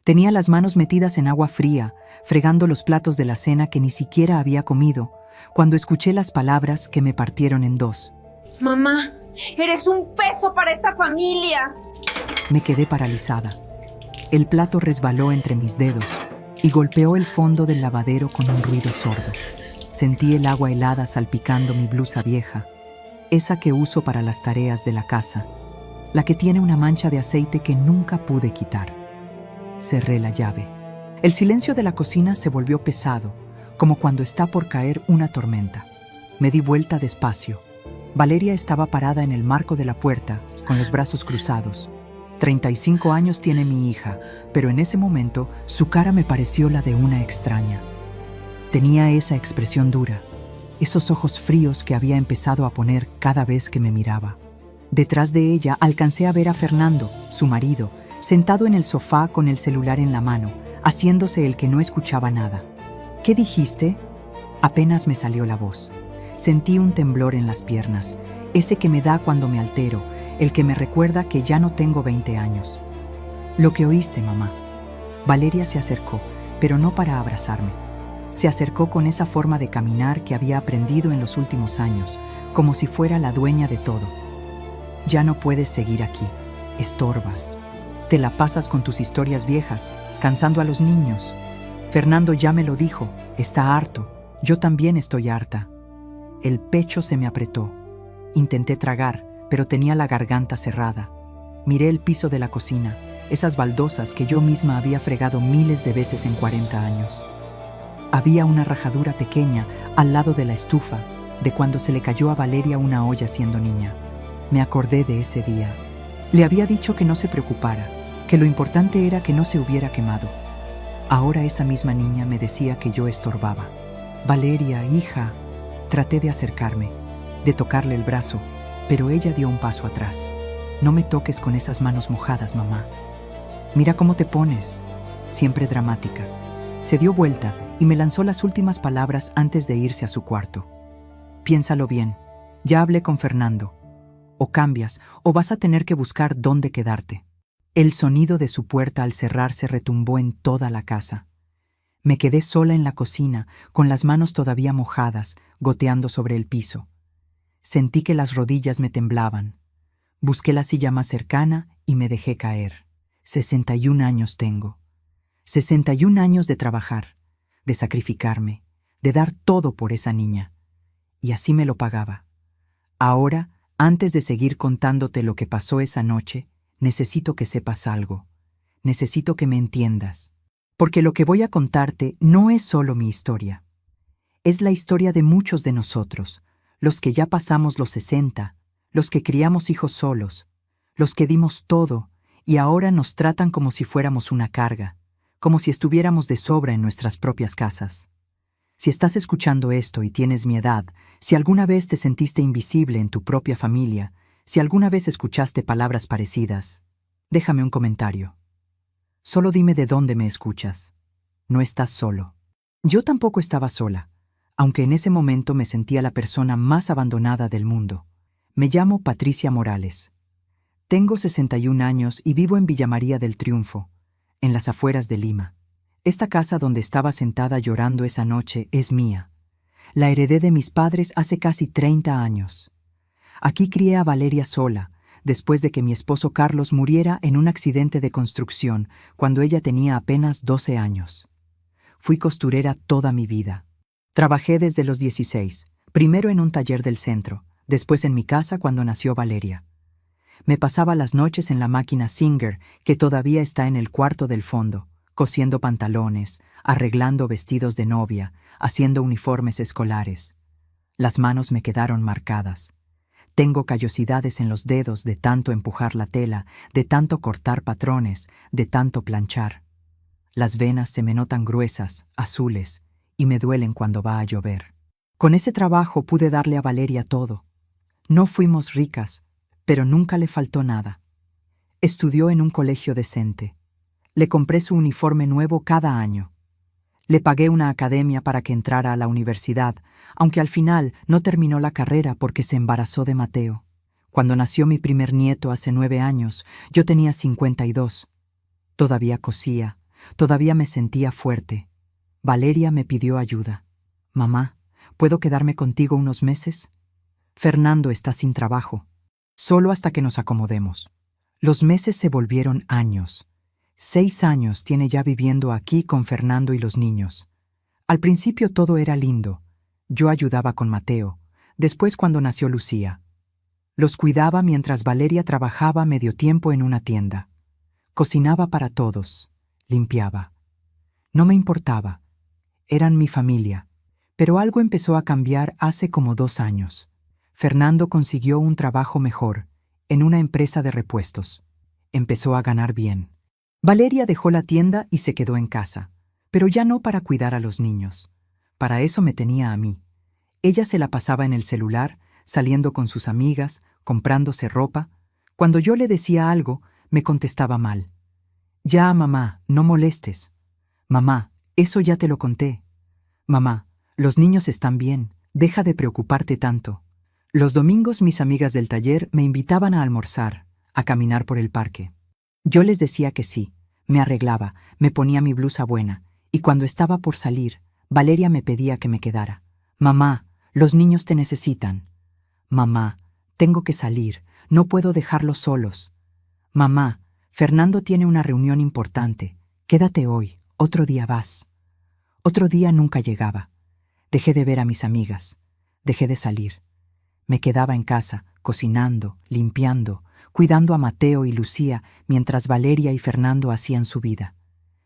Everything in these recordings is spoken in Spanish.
Tenía las manos metidas en agua fría, fregando los platos de la cena que ni siquiera había comido, cuando escuché las palabras que me partieron en dos. Mamá, eres un peso para esta familia. Me quedé paralizada. El plato resbaló entre mis dedos y golpeó el fondo del lavadero con un ruido sordo. Sentí el agua helada salpicando mi blusa vieja, esa que uso para las tareas de la casa, la que tiene una mancha de aceite que nunca pude quitar. Cerré la llave. El silencio de la cocina se volvió pesado, como cuando está por caer una tormenta. Me di vuelta despacio. Valeria estaba parada en el marco de la puerta, con los brazos cruzados. 35 años tiene mi hija, pero en ese momento su cara me pareció la de una extraña. Tenía esa expresión dura, esos ojos fríos que había empezado a poner cada vez que me miraba. Detrás de ella alcancé a ver a Fernando, su marido, sentado en el sofá con el celular en la mano, haciéndose el que no escuchaba nada. ¿Qué dijiste? Apenas me salió la voz. Sentí un temblor en las piernas, ese que me da cuando me altero, el que me recuerda que ya no tengo 20 años. Lo que oíste, mamá. Valeria se acercó, pero no para abrazarme. Se acercó con esa forma de caminar que había aprendido en los últimos años, como si fuera la dueña de todo. Ya no puedes seguir aquí. Estorbas. Te la pasas con tus historias viejas, cansando a los niños. Fernando ya me lo dijo, está harto. Yo también estoy harta. El pecho se me apretó. Intenté tragar, pero tenía la garganta cerrada. Miré el piso de la cocina, esas baldosas que yo misma había fregado miles de veces en 40 años. Había una rajadura pequeña al lado de la estufa, de cuando se le cayó a Valeria una olla siendo niña. Me acordé de ese día. Le había dicho que no se preocupara, que lo importante era que no se hubiera quemado. Ahora esa misma niña me decía que yo estorbaba. Valeria, hija. Traté de acercarme, de tocarle el brazo, pero ella dio un paso atrás. No me toques con esas manos mojadas, mamá. Mira cómo te pones. Siempre dramática. Se dio vuelta y me lanzó las últimas palabras antes de irse a su cuarto. Piénsalo bien. Ya hablé con Fernando. O cambias, o vas a tener que buscar dónde quedarte. El sonido de su puerta al cerrarse retumbó en toda la casa. Me quedé sola en la cocina, con las manos todavía mojadas, goteando sobre el piso. Sentí que las rodillas me temblaban. Busqué la silla más cercana y me dejé caer. 61 años tengo. 61 años de trabajar, de sacrificarme, de dar todo por esa niña. Y así me lo pagaba. Ahora, antes de seguir contándote lo que pasó esa noche, necesito que sepas algo. Necesito que me entiendas. Porque lo que voy a contarte no es solo mi historia. Es la historia de muchos de nosotros, los que ya pasamos los 60, los que criamos hijos solos, los que dimos todo y ahora nos tratan como si fuéramos una carga, como si estuviéramos de sobra en nuestras propias casas. Si estás escuchando esto y tienes mi edad, si alguna vez te sentiste invisible en tu propia familia, si alguna vez escuchaste palabras parecidas, déjame un comentario. Solo dime de dónde me escuchas. No estás solo. Yo tampoco estaba sola, aunque en ese momento me sentía la persona más abandonada del mundo. Me llamo Patricia Morales. Tengo 61 años y vivo en Villa María del Triunfo, en las afueras de Lima. Esta casa donde estaba sentada llorando esa noche es mía. La heredé de mis padres hace casi 30 años. Aquí crié a Valeria sola, después de que mi esposo Carlos muriera en un accidente de construcción cuando ella tenía apenas 12 años. Fui costurera toda mi vida. Trabajé desde los 16, primero en un taller del centro, después en mi casa cuando nació Valeria. Me pasaba las noches en la máquina Singer, que todavía está en el cuarto del fondo, cosiendo pantalones, arreglando vestidos de novia, haciendo uniformes escolares. Las manos me quedaron marcadas. Tengo callosidades en los dedos de tanto empujar la tela, de tanto cortar patrones, de tanto planchar. Las venas se me notan gruesas, azules, y me duelen cuando va a llover. Con ese trabajo pude darle a Valeria todo. No fuimos ricas, pero nunca le faltó nada. Estudió en un colegio decente. Le compré su uniforme nuevo cada año. Le pagué una academia para que entrara a la universidad, aunque al final no terminó la carrera porque se embarazó de Mateo. Cuando nació mi primer nieto hace 9 años, yo tenía 52. Todavía cosía, Todavía me sentía fuerte. Valeria me pidió ayuda. Mamá, ¿puedo quedarme contigo unos meses? Fernando está sin trabajo. Solo hasta que nos acomodemos. Los meses se volvieron años. 6 años tiene ya viviendo aquí con Fernando y los niños. Al principio todo era lindo. Yo ayudaba con Mateo, después cuando nació Lucía. Los cuidaba mientras Valeria trabajaba medio tiempo en una tienda. Cocinaba para todos, limpiaba. No me importaba. Eran mi familia. Pero algo empezó a cambiar hace como 2 años. Fernando consiguió un trabajo mejor, en una empresa de repuestos. Empezó a ganar bien. Valeria dejó la tienda y se quedó en casa, pero ya no para cuidar a los niños. Para eso me tenía a mí. Ella se la pasaba en el celular, saliendo con sus amigas, comprándose ropa. Cuando yo le decía algo, me contestaba mal. Ya, mamá, no molestes. Mamá, eso ya te lo conté. Mamá, los niños están bien, deja de preocuparte tanto. Los domingos mis amigas del taller me invitaban a almorzar, a caminar por el parque. Yo les decía que sí, me arreglaba, me ponía mi blusa buena, y cuando estaba por salir, Valeria me pedía que me quedara. Mamá, los niños te necesitan. Mamá, tengo que salir, no puedo dejarlos solos. Mamá, Fernando tiene una reunión importante, quédate hoy, otro día vas. Otro día nunca llegaba. Dejé de ver a mis amigas, dejé de salir. Me quedaba en casa, cocinando, limpiando, cuidando a Mateo y Lucía mientras Valeria y Fernando hacían su vida.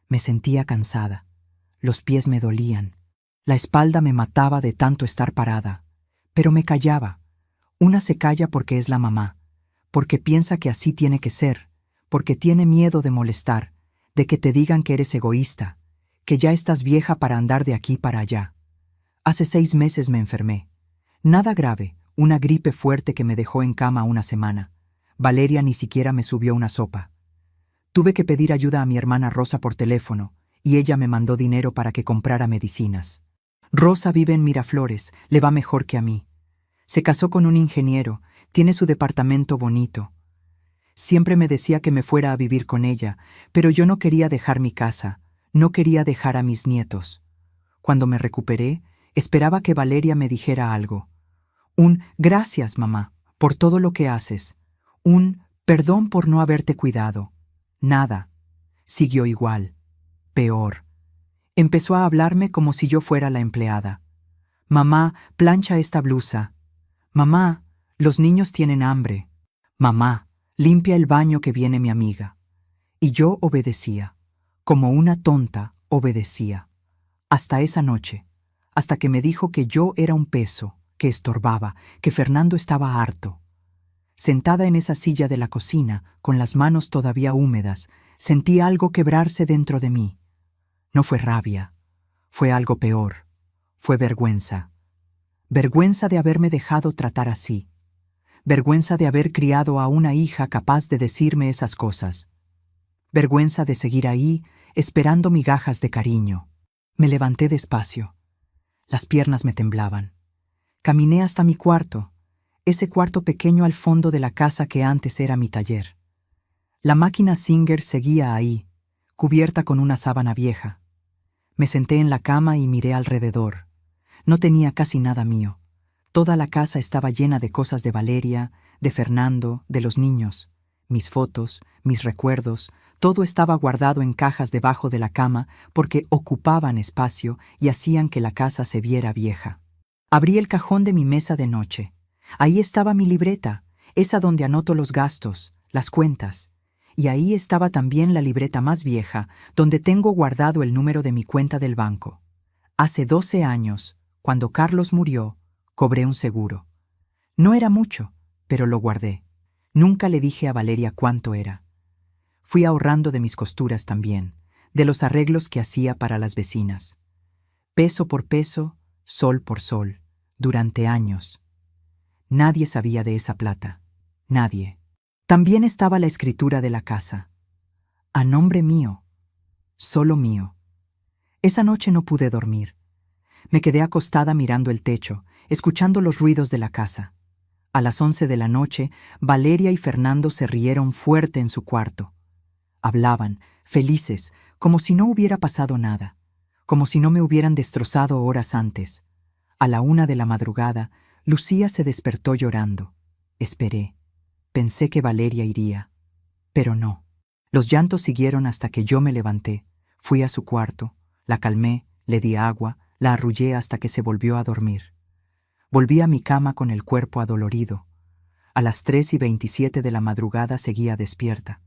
Me sentía cansada. Los pies me dolían. La espalda me mataba de tanto estar parada. Pero me callaba. Una se calla porque es la mamá, porque piensa que así tiene que ser, porque tiene miedo de molestar, de que te digan que eres egoísta, que ya estás vieja para andar de aquí para allá. Hace 6 meses me enfermé. Nada grave, una gripe fuerte que me dejó en cama una semana. Valeria ni siquiera me subió una sopa. Tuve que pedir ayuda a mi hermana Rosa por teléfono, y ella me mandó dinero para que comprara medicinas. Rosa vive en Miraflores, le va mejor que a mí. Se casó con un ingeniero, tiene su departamento bonito. Siempre me decía que me fuera a vivir con ella, pero yo no quería dejar mi casa, no quería dejar a mis nietos. Cuando me recuperé, esperaba que Valeria me dijera algo. Un gracias, mamá, por todo lo que haces. Un perdón por no haberte cuidado. Nada. Siguió igual. Peor. Empezó a hablarme como si yo fuera la empleada. Mamá, plancha esta blusa. Mamá, los niños tienen hambre. Mamá, limpia el baño que viene mi amiga. Y yo obedecía. Como una tonta, obedecía. Hasta esa noche. Hasta que me dijo que yo era un peso, que estorbaba, que Fernando estaba harto. Sentada en esa silla de la cocina, con las manos todavía húmedas, sentí algo quebrarse dentro de mí. No fue rabia, fue algo peor, fue vergüenza. Vergüenza de haberme dejado tratar así. Vergüenza de haber criado a una hija capaz de decirme esas cosas. Vergüenza de seguir ahí, esperando migajas de cariño. Me levanté despacio. Las piernas me temblaban. Caminé hasta mi cuarto, ese cuarto pequeño al fondo de la casa que antes era mi taller. La máquina Singer seguía ahí, cubierta con una sábana vieja. Me senté en la cama y miré alrededor. No tenía casi nada mío. Toda la casa estaba llena de cosas de Valeria, de Fernando, de los niños. Mis fotos, mis recuerdos, todo estaba guardado en cajas debajo de la cama porque ocupaban espacio y hacían que la casa se viera vieja. Abrí el cajón de mi mesa de noche. Ahí estaba mi libreta, esa donde anoto los gastos, las cuentas. Y ahí estaba también la libreta más vieja, donde tengo guardado el número de mi cuenta del banco. Hace 12 años, cuando Carlos murió, cobré un seguro. No era mucho, pero lo guardé. Nunca le dije a Valeria cuánto era. Fui ahorrando de mis costuras también, de los arreglos que hacía para las vecinas. Peso por peso, sol por sol, durante años. Nadie sabía de esa plata. Nadie. También estaba la escritura de la casa. A nombre mío. Solo mío. Esa noche no pude dormir. Me quedé acostada mirando el techo, escuchando los ruidos de la casa. A las 11 de la noche, Valeria y Fernando se rieron fuerte en su cuarto. Hablaban, felices, como si no hubiera pasado nada, como si no me hubieran destrozado horas antes. A la 1 de la madrugada, Lucía se despertó llorando. Esperé. Pensé que Valeria iría. Pero no. Los llantos siguieron hasta que yo me levanté. Fui a su cuarto, la calmé, le di agua, la arrullé hasta que se volvió a dormir. Volví a mi cama con el cuerpo adolorido. A las 3:27 de la madrugada seguía despierta.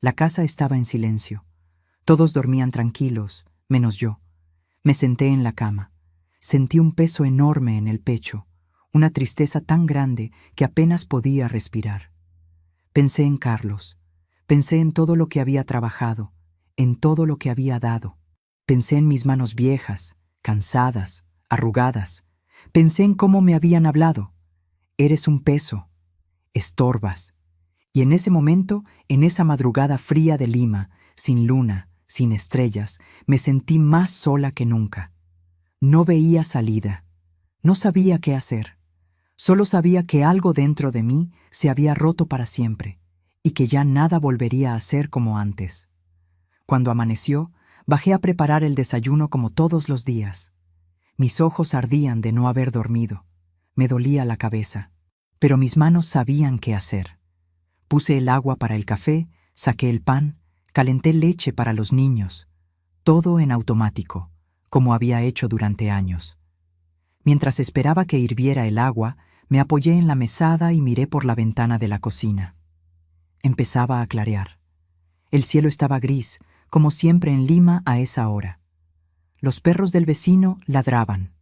La casa estaba en silencio. Todos dormían tranquilos, menos yo. Me senté en la cama. Sentí un peso enorme en el pecho, una tristeza tan grande que apenas podía respirar. Pensé en Carlos. Pensé en todo lo que había trabajado, en todo lo que había dado. Pensé en mis manos viejas, cansadas, arrugadas. Pensé en cómo me habían hablado. Eres un peso. Estorbas. Y en ese momento, en esa madrugada fría de Lima, sin luna, sin estrellas, me sentí más sola que nunca. No veía salida. No sabía qué hacer. Solo sabía que algo dentro de mí se había roto para siempre y que ya nada volvería a ser como antes. Cuando amaneció, bajé a preparar el desayuno como todos los días. Mis ojos ardían de no haber dormido. Me dolía la cabeza, pero mis manos sabían qué hacer. Puse el agua para el café, saqué el pan, calenté leche para los niños. Todo en automático, como había hecho durante años. Mientras esperaba que hirviera el agua, me apoyé en la mesada y miré por la ventana de la cocina. Empezaba a clarear. El cielo estaba gris, como siempre en Lima a esa hora. Los perros del vecino ladraban.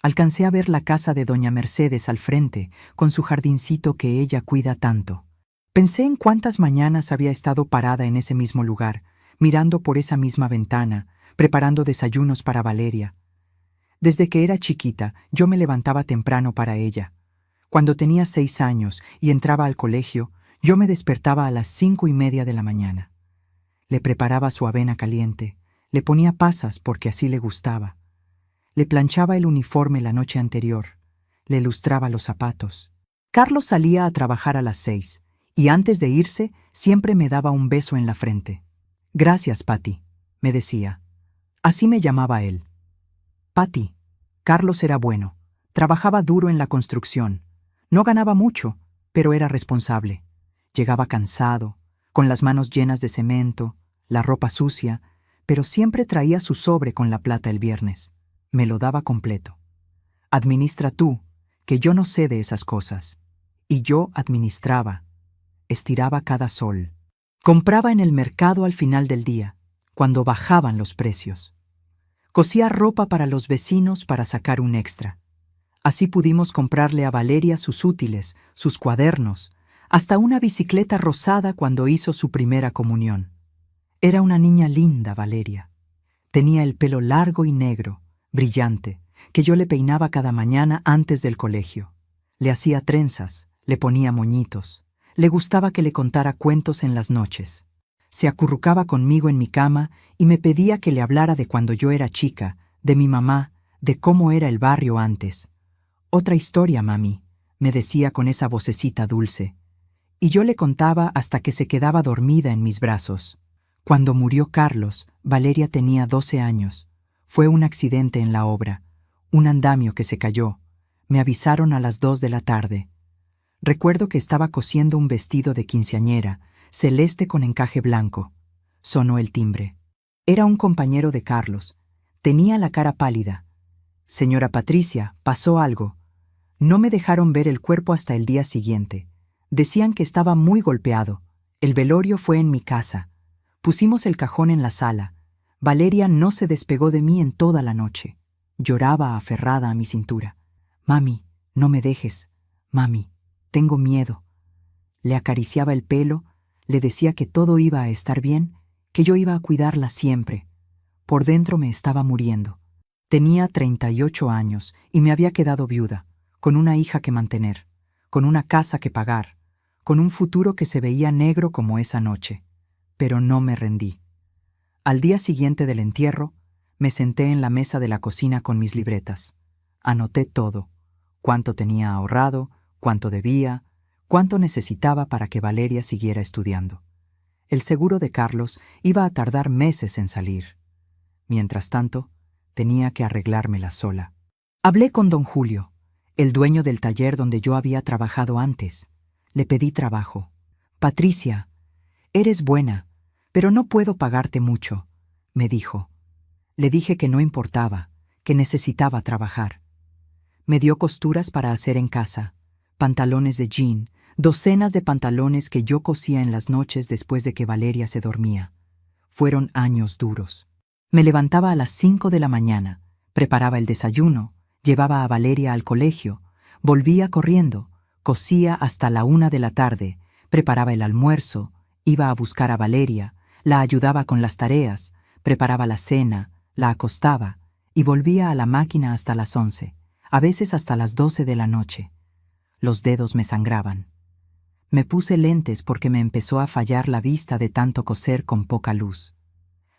Alcancé a ver la casa de doña Mercedes al frente, con su jardincito que ella cuida tanto. Pensé en cuántas mañanas había estado parada en ese mismo lugar, mirando por esa misma ventana, preparando desayunos para Valeria. Desde que era chiquita, yo me levantaba temprano para ella. Cuando tenía 6 años y entraba al colegio, yo me despertaba a las 5:30 de la mañana. Le preparaba su avena caliente, le ponía pasas porque así le gustaba. Le planchaba el uniforme la noche anterior, le lustraba los zapatos. Carlos salía a trabajar a las 6, y antes de irse siempre me daba un beso en la frente. «Gracias, Patty», me decía. Así me llamaba él. Patty. Carlos era bueno, trabajaba duro en la construcción. No ganaba mucho, pero era responsable. Llegaba cansado, con las manos llenas de cemento, la ropa sucia, pero siempre traía su sobre con la plata el viernes. Me lo daba completo. Administra tú, que yo no sé de esas cosas. Y yo administraba. Estiraba cada sol. Compraba en el mercado al final del día, cuando bajaban los precios. Cosía ropa para los vecinos para sacar un extra. Así pudimos comprarle a Valeria sus útiles, sus cuadernos, hasta una bicicleta rosada cuando hizo su primera comunión. Era una niña linda, Valeria. Tenía el pelo largo y negro, brillante, que yo le peinaba cada mañana antes del colegio. Le hacía trenzas, le ponía moñitos. Le gustaba que le contara cuentos en las noches. Se acurrucaba conmigo en mi cama y me pedía que le hablara de cuando yo era chica, de mi mamá, de cómo era el barrio antes. «Otra historia, mami», me decía con esa vocecita dulce. Y yo le contaba hasta que se quedaba dormida en mis brazos. Cuando murió Carlos, Valeria tenía 12 años. Fue un accidente en la obra, un andamio que se cayó. Me avisaron a las 2 de la tarde. Recuerdo que estaba cosiendo un vestido de quinceañera, celeste con encaje blanco. Sonó el timbre. Era un compañero de Carlos. Tenía la cara pálida. «Señora Patricia, pasó algo». No me dejaron ver el cuerpo hasta el día siguiente. Decían que estaba muy golpeado. El velorio fue en mi casa. Pusimos el cajón en la sala. Valeria no se despegó de mí en toda la noche. Lloraba aferrada a mi cintura. «Mami, no me dejes. Mami, tengo miedo». Le acariciaba el pelo, le decía que todo iba a estar bien, que yo iba a cuidarla siempre. Por dentro me estaba muriendo. Tenía 38 años y me había quedado viuda, con una hija que mantener, con una casa que pagar, con un futuro que se veía negro como esa noche. Pero no me rendí. Al día siguiente del entierro, me senté en la mesa de la cocina con mis libretas. Anoté todo: cuánto tenía ahorrado, cuánto debía, cuánto necesitaba para que Valeria siguiera estudiando. El seguro de Carlos iba a tardar meses en salir. Mientras tanto, tenía que arreglármela sola. Hablé con don Julio, el dueño del taller donde yo había trabajado antes. Le pedí trabajo. «Patricia, eres buena, pero no puedo pagarte mucho», me dijo. Le dije que no importaba, que necesitaba trabajar. Me dio costuras para hacer en casa, pantalones de jean, docenas de pantalones que yo cosía en las noches después de que Valeria se dormía. Fueron años duros. Me levantaba a las 5 de la mañana, preparaba el desayuno, llevaba a Valeria al colegio, volvía corriendo, cosía hasta la 1 de la tarde, preparaba el almuerzo, iba a buscar a Valeria, la ayudaba con las tareas, preparaba la cena, la acostaba y volvía a la máquina hasta las 11, a veces hasta las 12 de la noche. Los dedos me sangraban. Me puse lentes porque me empezó a fallar la vista de tanto coser con poca luz.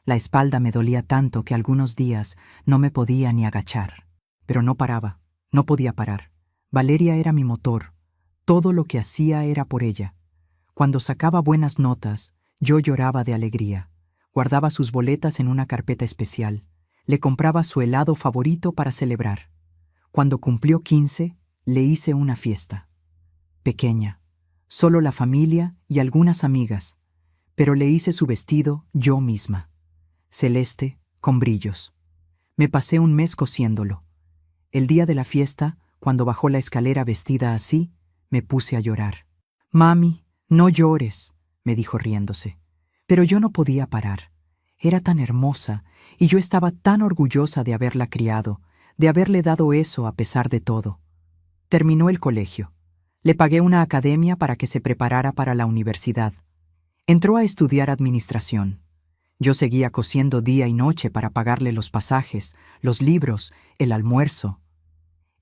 La espalda me dolía tanto que algunos días no me podía ni agachar. Pero no paraba, no podía parar. Valeria era mi motor. Todo lo que hacía era por ella. Cuando sacaba buenas notas, yo lloraba de alegría. Guardaba sus boletas en una carpeta especial. Le compraba su helado favorito para celebrar. Cuando cumplió 15, le hice una fiesta. Pequeña, solo la familia y algunas amigas, pero le hice su vestido yo misma. Celeste, con brillos. Me pasé un mes cosiéndolo. El día de la fiesta, cuando bajó la escalera vestida así, me puse a llorar. «Mami, no llores», me dijo riéndose. Pero yo no podía parar. Era tan hermosa, y yo estaba tan orgullosa de haberla criado, de haberle dado eso a pesar de todo. Terminó el colegio. Le pagué una academia para que se preparara para la universidad. Entró a estudiar administración. Yo seguía cosiendo día y noche para pagarle los pasajes, los libros, el almuerzo.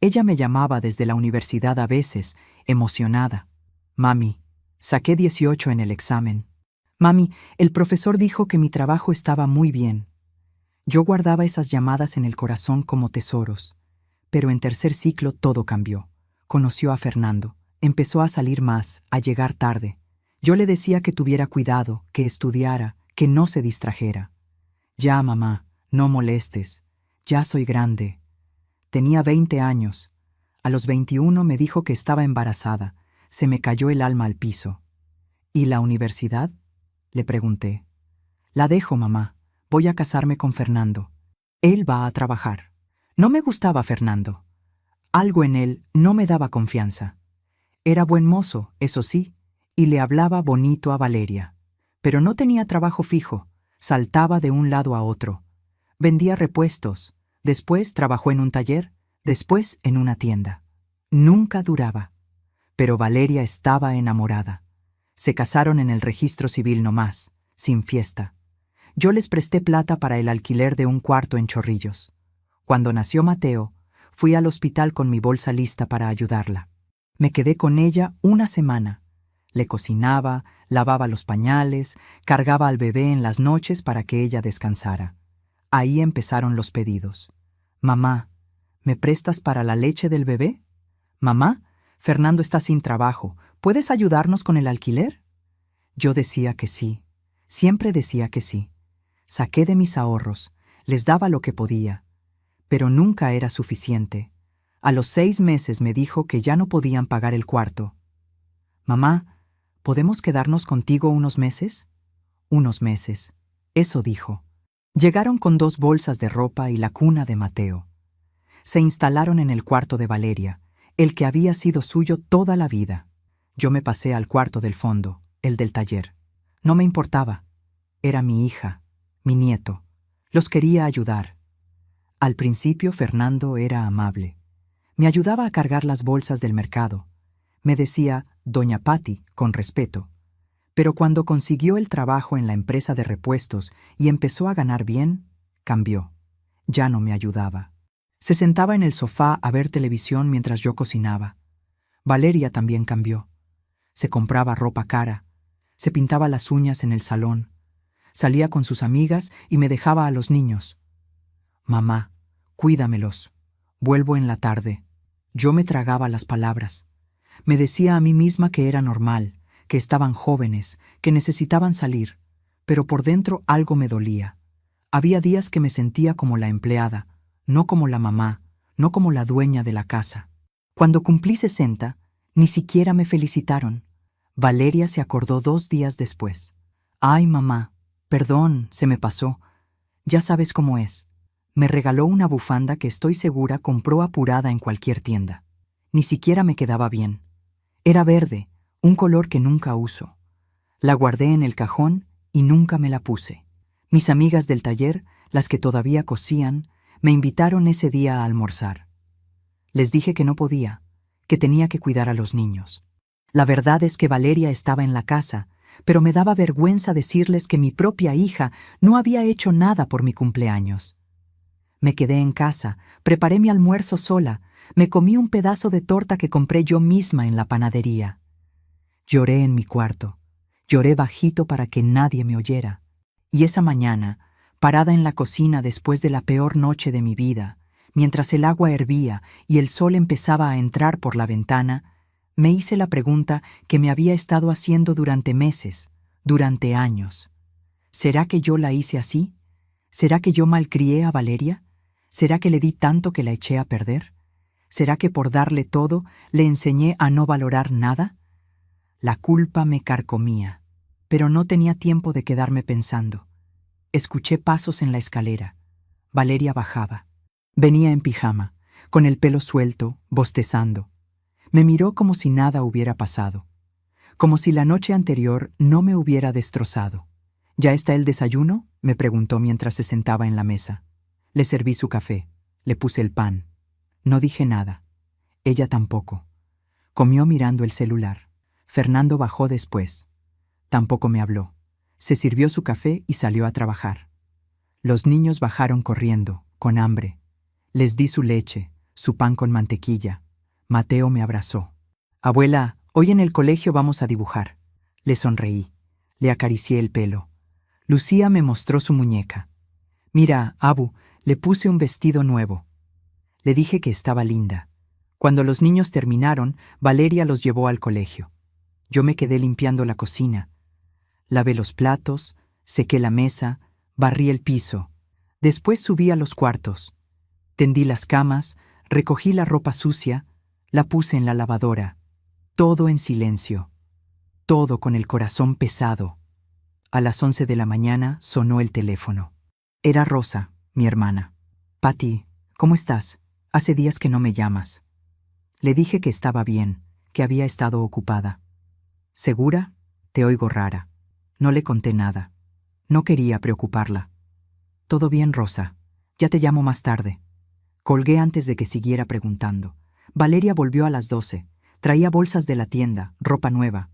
Ella me llamaba desde la universidad a veces, emocionada. «Mami, saqué 18 en el examen. Mami, el profesor dijo que mi trabajo estaba muy bien». Yo guardaba esas llamadas en el corazón como tesoros. Pero en tercer ciclo todo cambió. Conoció a Fernando. Empezó a salir más, a llegar tarde. Yo le decía que tuviera cuidado, que estudiara, que no se distrajera. «Ya, mamá, no molestes. Ya soy grande». Tenía 20 años. A los 21 me dijo que estaba embarazada. Se me cayó el alma al piso. «¿Y la universidad?», le pregunté. «La dejo, mamá. Voy a casarme con Fernando. Él va a trabajar». No me gustaba Fernando. Algo en él no me daba confianza. Era buen mozo, eso sí, y le hablaba bonito a Valeria. Pero no tenía trabajo fijo, saltaba de un lado a otro. Vendía repuestos, después trabajó en un taller, después en una tienda. Nunca duraba. Pero Valeria estaba enamorada. Se casaron en el registro civil nomás, sin fiesta. Yo les presté plata para el alquiler de un cuarto en Chorrillos. Cuando nació Mateo, fui al hospital con mi bolsa lista para ayudarla. Me quedé con ella una semana. Le cocinaba, lavaba los pañales, cargaba al bebé en las noches para que ella descansara. Ahí empezaron los pedidos. «Mamá, ¿me prestas para la leche del bebé? Mamá, Fernando está sin trabajo. ¿Puedes ayudarnos con el alquiler?». Yo decía que sí. Siempre decía que sí. Saqué de mis ahorros, les daba lo que podía. Pero nunca era suficiente. A los 6 meses me dijo que ya no podían pagar el cuarto. «Mamá, ¿podemos quedarnos contigo unos meses?». «Unos meses», eso dijo. Llegaron con 2 bolsas de ropa y la cuna de Mateo. Se instalaron en el cuarto de Valeria, el que había sido suyo toda la vida. Yo me pasé al cuarto del fondo, el del taller. No me importaba. Era mi hija, mi nieto. Los quería ayudar. Al principio Fernando era amable. Me ayudaba a cargar las bolsas del mercado. Me decía «Doña Pati», con respeto. Pero cuando consiguió el trabajo en la empresa de repuestos y empezó a ganar bien, cambió. Ya no me ayudaba. Se sentaba en el sofá a ver televisión mientras yo cocinaba. Valeria también cambió. Se compraba ropa cara. Se pintaba las uñas en el salón. Salía con sus amigas y me dejaba a los niños. «Mamá, cuídamelos. Vuelvo en la tarde». Yo me tragaba las palabras. Me decía a mí misma que era normal. que estaban jóvenes, que necesitaban salir, pero por dentro algo me dolía. Había días que me sentía como la empleada, no como la mamá, no como la dueña de la casa. Cuando cumplí 60, ni siquiera me felicitaron. Valeria se acordó 2 días después. Ay, mamá, perdón, se me pasó. Ya sabes cómo es. Me regaló una bufanda que estoy segura compró apurada en cualquier tienda. Ni siquiera me quedaba bien. Era verde, un color que nunca uso. La guardé en el cajón y nunca me la puse. Mis amigas del taller, las que todavía cosían, me invitaron ese día a almorzar. Les dije que no podía, que tenía que cuidar a los niños. La verdad es que Valeria estaba en la casa, pero me daba vergüenza decirles que mi propia hija no había hecho nada por mi cumpleaños. Me quedé en casa, preparé mi almuerzo sola, me comí un pedazo de torta que compré yo misma en la panadería. Lloré en mi cuarto, lloré bajito para que nadie me oyera. Y esa mañana, parada en la cocina después de la peor noche de mi vida, mientras el agua hervía y el sol empezaba a entrar por la ventana, me hice la pregunta que me había estado haciendo durante meses, durante años. ¿Será que yo la hice así? ¿Será que yo malcrié a Valeria? ¿Será que le di tanto que la eché a perder? ¿Será que por darle todo le enseñé a no valorar nada? La culpa me carcomía, pero no tenía tiempo de quedarme pensando. Escuché pasos en la escalera. Valeria bajaba. Venía en pijama, con el pelo suelto, bostezando. Me miró como si nada hubiera pasado, como si la noche anterior no me hubiera destrozado. ¿Ya está el desayuno?, me preguntó mientras se sentaba en la mesa. Le serví su café, le puse el pan. No dije nada. Ella tampoco. Comió mirando el celular. Fernando bajó después. Tampoco me habló. Se sirvió su café y salió a trabajar. Los niños bajaron corriendo, con hambre. Les di su leche, su pan con mantequilla. Mateo me abrazó. Abuela, hoy en el colegio vamos a dibujar. Le sonreí. Le acaricié el pelo. Lucía me mostró su muñeca. Mira, Abu, le puse un vestido nuevo. Le dije que estaba linda. Cuando los niños terminaron, Valeria los llevó al colegio. Yo me quedé limpiando la cocina. Lavé los platos, sequé la mesa, barrí el piso. Después subí a los cuartos. Tendí las camas, recogí la ropa sucia, la puse en la lavadora. Todo en silencio. Todo con el corazón pesado. A las 11 de la mañana sonó el teléfono. Era Rosa, mi hermana. Patty, ¿cómo estás? Hace días que no me llamas. Le dije que estaba bien, que había estado ocupada. ¿Segura? Te oigo rara. No le conté nada. No quería preocuparla. Todo bien, Rosa. Ya te llamo más tarde. Colgué antes de que siguiera preguntando. Valeria volvió a las 12. Traía bolsas de la tienda, ropa nueva.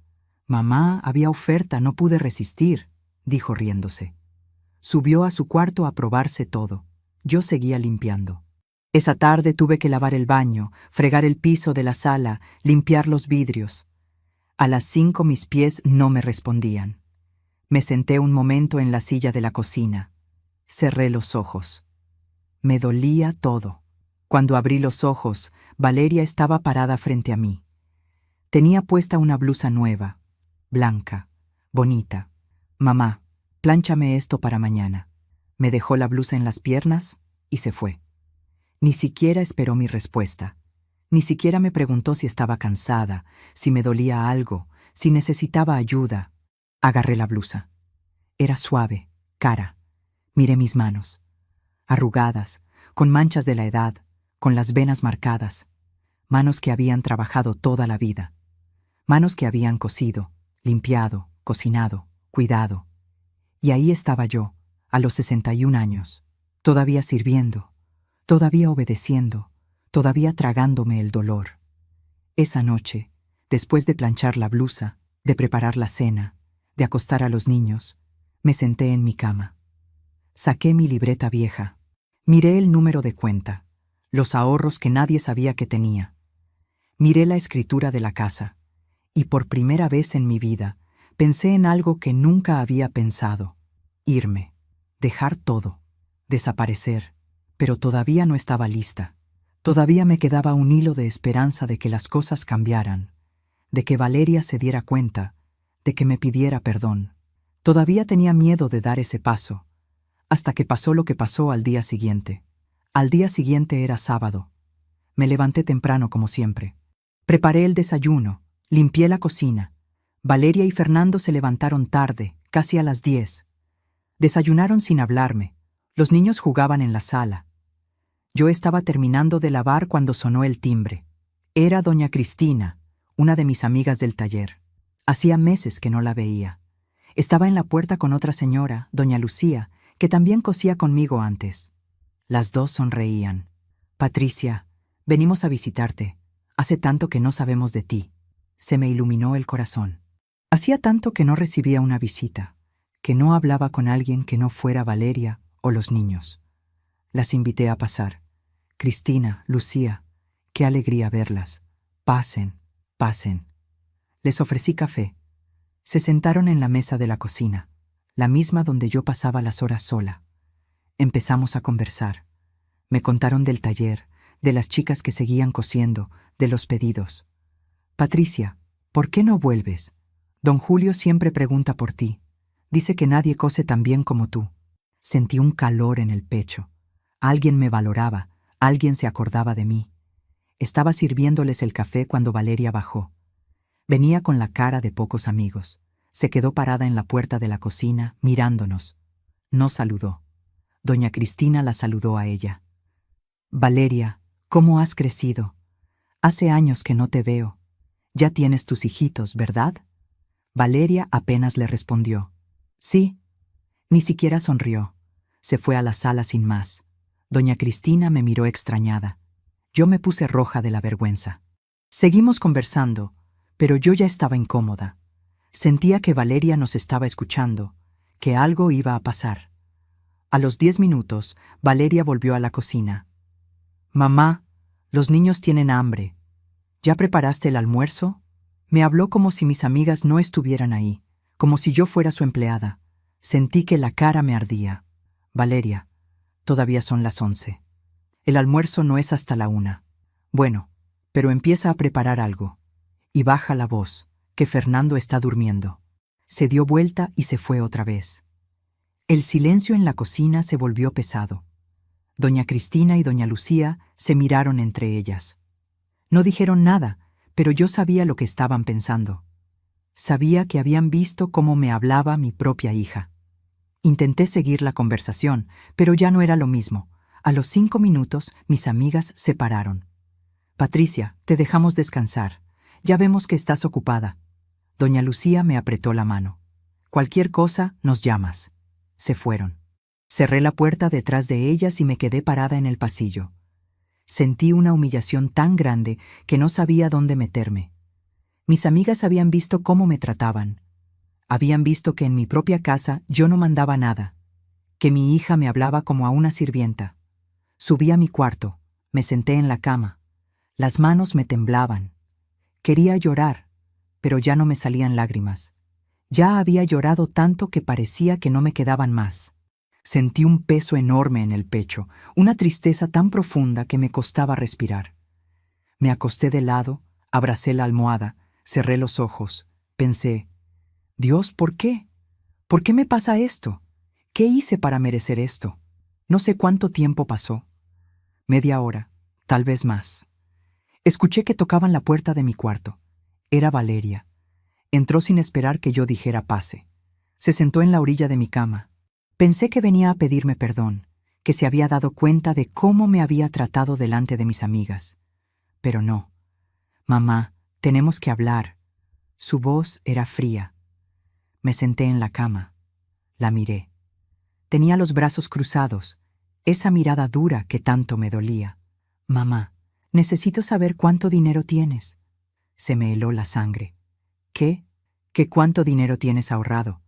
Mamá, había oferta, no pude resistir, dijo riéndose. Subió a su cuarto a probarse todo. Yo seguía limpiando. Esa tarde tuve que lavar el baño, fregar el piso de la sala, limpiar los vidrios. A las 5 mis pies no me respondían. Me senté un momento en la silla de la cocina. Cerré los ojos. Me dolía todo. Cuando abrí los ojos, Valeria estaba parada frente a mí. Tenía puesta una blusa nueva, blanca, bonita. Mamá, plánchame esto para mañana. Me dejó la blusa en las piernas y se fue. Ni siquiera esperó mi respuesta. Ni siquiera me preguntó si estaba cansada, si me dolía algo, si necesitaba ayuda. Agarré la blusa. Era suave, cara. Miré mis manos. Arrugadas, con manchas de la edad, con las venas marcadas. Manos que habían trabajado toda la vida. Manos que habían cosido, limpiado, cocinado, cuidado. Y ahí estaba yo, a los 61 años, todavía sirviendo, todavía obedeciendo, todavía tragándome el dolor. Esa noche, después de planchar la blusa, de preparar la cena, de acostar a los niños, me senté en mi cama. Saqué mi libreta vieja. Miré el número de cuenta, los ahorros que nadie sabía que tenía. Miré la escritura de la casa, y por primera vez en mi vida pensé en algo que nunca había pensado: irme, dejar todo, desaparecer. Pero todavía no estaba lista. Todavía me quedaba un hilo de esperanza de que las cosas cambiaran, de que Valeria se diera cuenta, de que me pidiera perdón. Todavía tenía miedo de dar ese paso, hasta que pasó lo que pasó al día siguiente. Al día siguiente era sábado. Me levanté temprano como siempre. Preparé el desayuno, limpié la cocina. Valeria y Fernando se levantaron tarde, casi a las 10. Desayunaron sin hablarme. Los niños jugaban en la sala. Yo estaba terminando de lavar cuando sonó el timbre. Era doña Cristina, una de mis amigas del taller. Hacía meses que no la veía. Estaba en la puerta con otra señora, doña Lucía, que también cosía conmigo antes. Las dos sonreían. Patricia, venimos a visitarte. Hace tanto que no sabemos de ti. Se me iluminó el corazón. Hacía tanto que no recibía una visita, que no hablaba con alguien que no fuera Valeria o los niños. Las invité a pasar. Cristina, Lucía, qué alegría verlas. Pasen, pasen. Les ofrecí café. Se sentaron en la mesa de la cocina, la misma donde yo pasaba las horas sola. Empezamos a conversar. Me contaron del taller, de las chicas que seguían cosiendo, de los pedidos. Patricia, ¿por qué no vuelves? Don Julio siempre pregunta por ti. Dice que nadie cose tan bien como tú. Sentí un calor en el pecho. Alguien me valoraba, alguien se acordaba de mí. Estaba sirviéndoles el café cuando Valeria bajó. Venía con la cara de pocos amigos. Se quedó parada en la puerta de la cocina, mirándonos. No saludó. Doña Cristina la saludó a ella. Valeria, ¿cómo has crecido? Hace años que no te veo. Ya tienes tus hijitos, ¿verdad? Valeria apenas le respondió. Sí. Ni siquiera sonrió. Se fue a la sala sin más. Doña Cristina me miró extrañada. Yo me puse roja de la vergüenza. Seguimos conversando, pero yo ya estaba incómoda. Sentía que Valeria nos estaba escuchando, que algo iba a pasar. A los 10 minutos, Valeria volvió a la cocina. Mamá, los niños tienen hambre. ¿Ya preparaste el almuerzo? Me habló como si mis amigas no estuvieran ahí, como si yo fuera su empleada. Sentí que la cara me ardía. Valeria, todavía son las 11. El almuerzo no es hasta la 1. Bueno, pero empieza a preparar algo. Y baja la voz, que Fernando está durmiendo. Se dio vuelta y se fue otra vez. El silencio en la cocina se volvió pesado. Doña Cristina y doña Lucía se miraron entre ellas. No dijeron nada, pero yo sabía lo que estaban pensando. Sabía que habían visto cómo me hablaba mi propia hija. Intenté seguir la conversación, pero ya no era lo mismo. A los 5 minutos, mis amigas se pararon. Patricia, te dejamos descansar. Ya vemos que estás ocupada. Doña Lucía me apretó la mano. Cualquier cosa, nos llamas. Se fueron. Cerré la puerta detrás de ellas y me quedé parada en el pasillo. Sentí una humillación tan grande que no sabía dónde meterme. Mis amigas habían visto cómo me trataban. Habían visto que en mi propia casa yo no mandaba nada, que mi hija me hablaba como a una sirvienta. Subí a mi cuarto, me senté en la cama. Las manos me temblaban. Quería llorar, pero ya no me salían lágrimas. Ya había llorado tanto que parecía que no me quedaban más. Sentí un peso enorme en el pecho, una tristeza tan profunda que me costaba respirar. Me acosté de lado, abracé la almohada, cerré los ojos. Pensé, Dios, ¿por qué? ¿Por qué me pasa esto? ¿Qué hice para merecer esto? No sé cuánto tiempo pasó. Media hora, tal vez más. Escuché que tocaban la puerta de mi cuarto. Era Valeria. Entró sin esperar que yo dijera pase. Se sentó en la orilla de mi cama. Pensé que venía a pedirme perdón, que se había dado cuenta de cómo me había tratado delante de mis amigas. Pero no. Mamá, tenemos que hablar. Su voz era fría. Me senté en la cama. La miré. Tenía los brazos cruzados, esa mirada dura que tanto me dolía. Mamá, necesito saber cuánto dinero tienes. Se me heló la sangre. ¿Qué? ¿Qué cuánto dinero tienes ahorrado?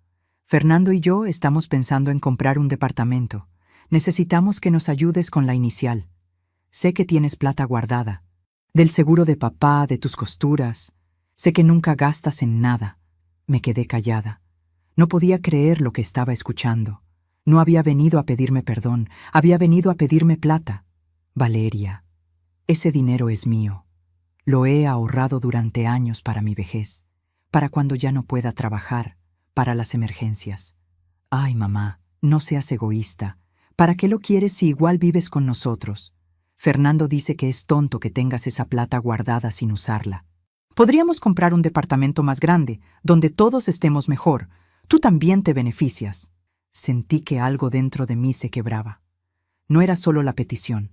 Fernando y yo estamos pensando en comprar un departamento. Necesitamos que nos ayudes con la inicial. Sé que tienes plata guardada. Del seguro de papá, de tus costuras. Sé que nunca gastas en nada. Me quedé callada. No podía creer lo que estaba escuchando. No había venido a pedirme perdón, había venido a pedirme plata. Valeria, ese dinero es mío. Lo he ahorrado durante años para mi vejez. para cuando ya no pueda trabajar, para las emergencias. Ay, mamá, no seas egoísta. ¿Para qué lo quieres si igual vives con nosotros? Fernando dice que es tonto que tengas esa plata guardada sin usarla. Podríamos comprar un departamento más grande, donde todos estemos mejor. Tú también te beneficias. Sentí que algo dentro de mí se quebraba. No era solo la petición,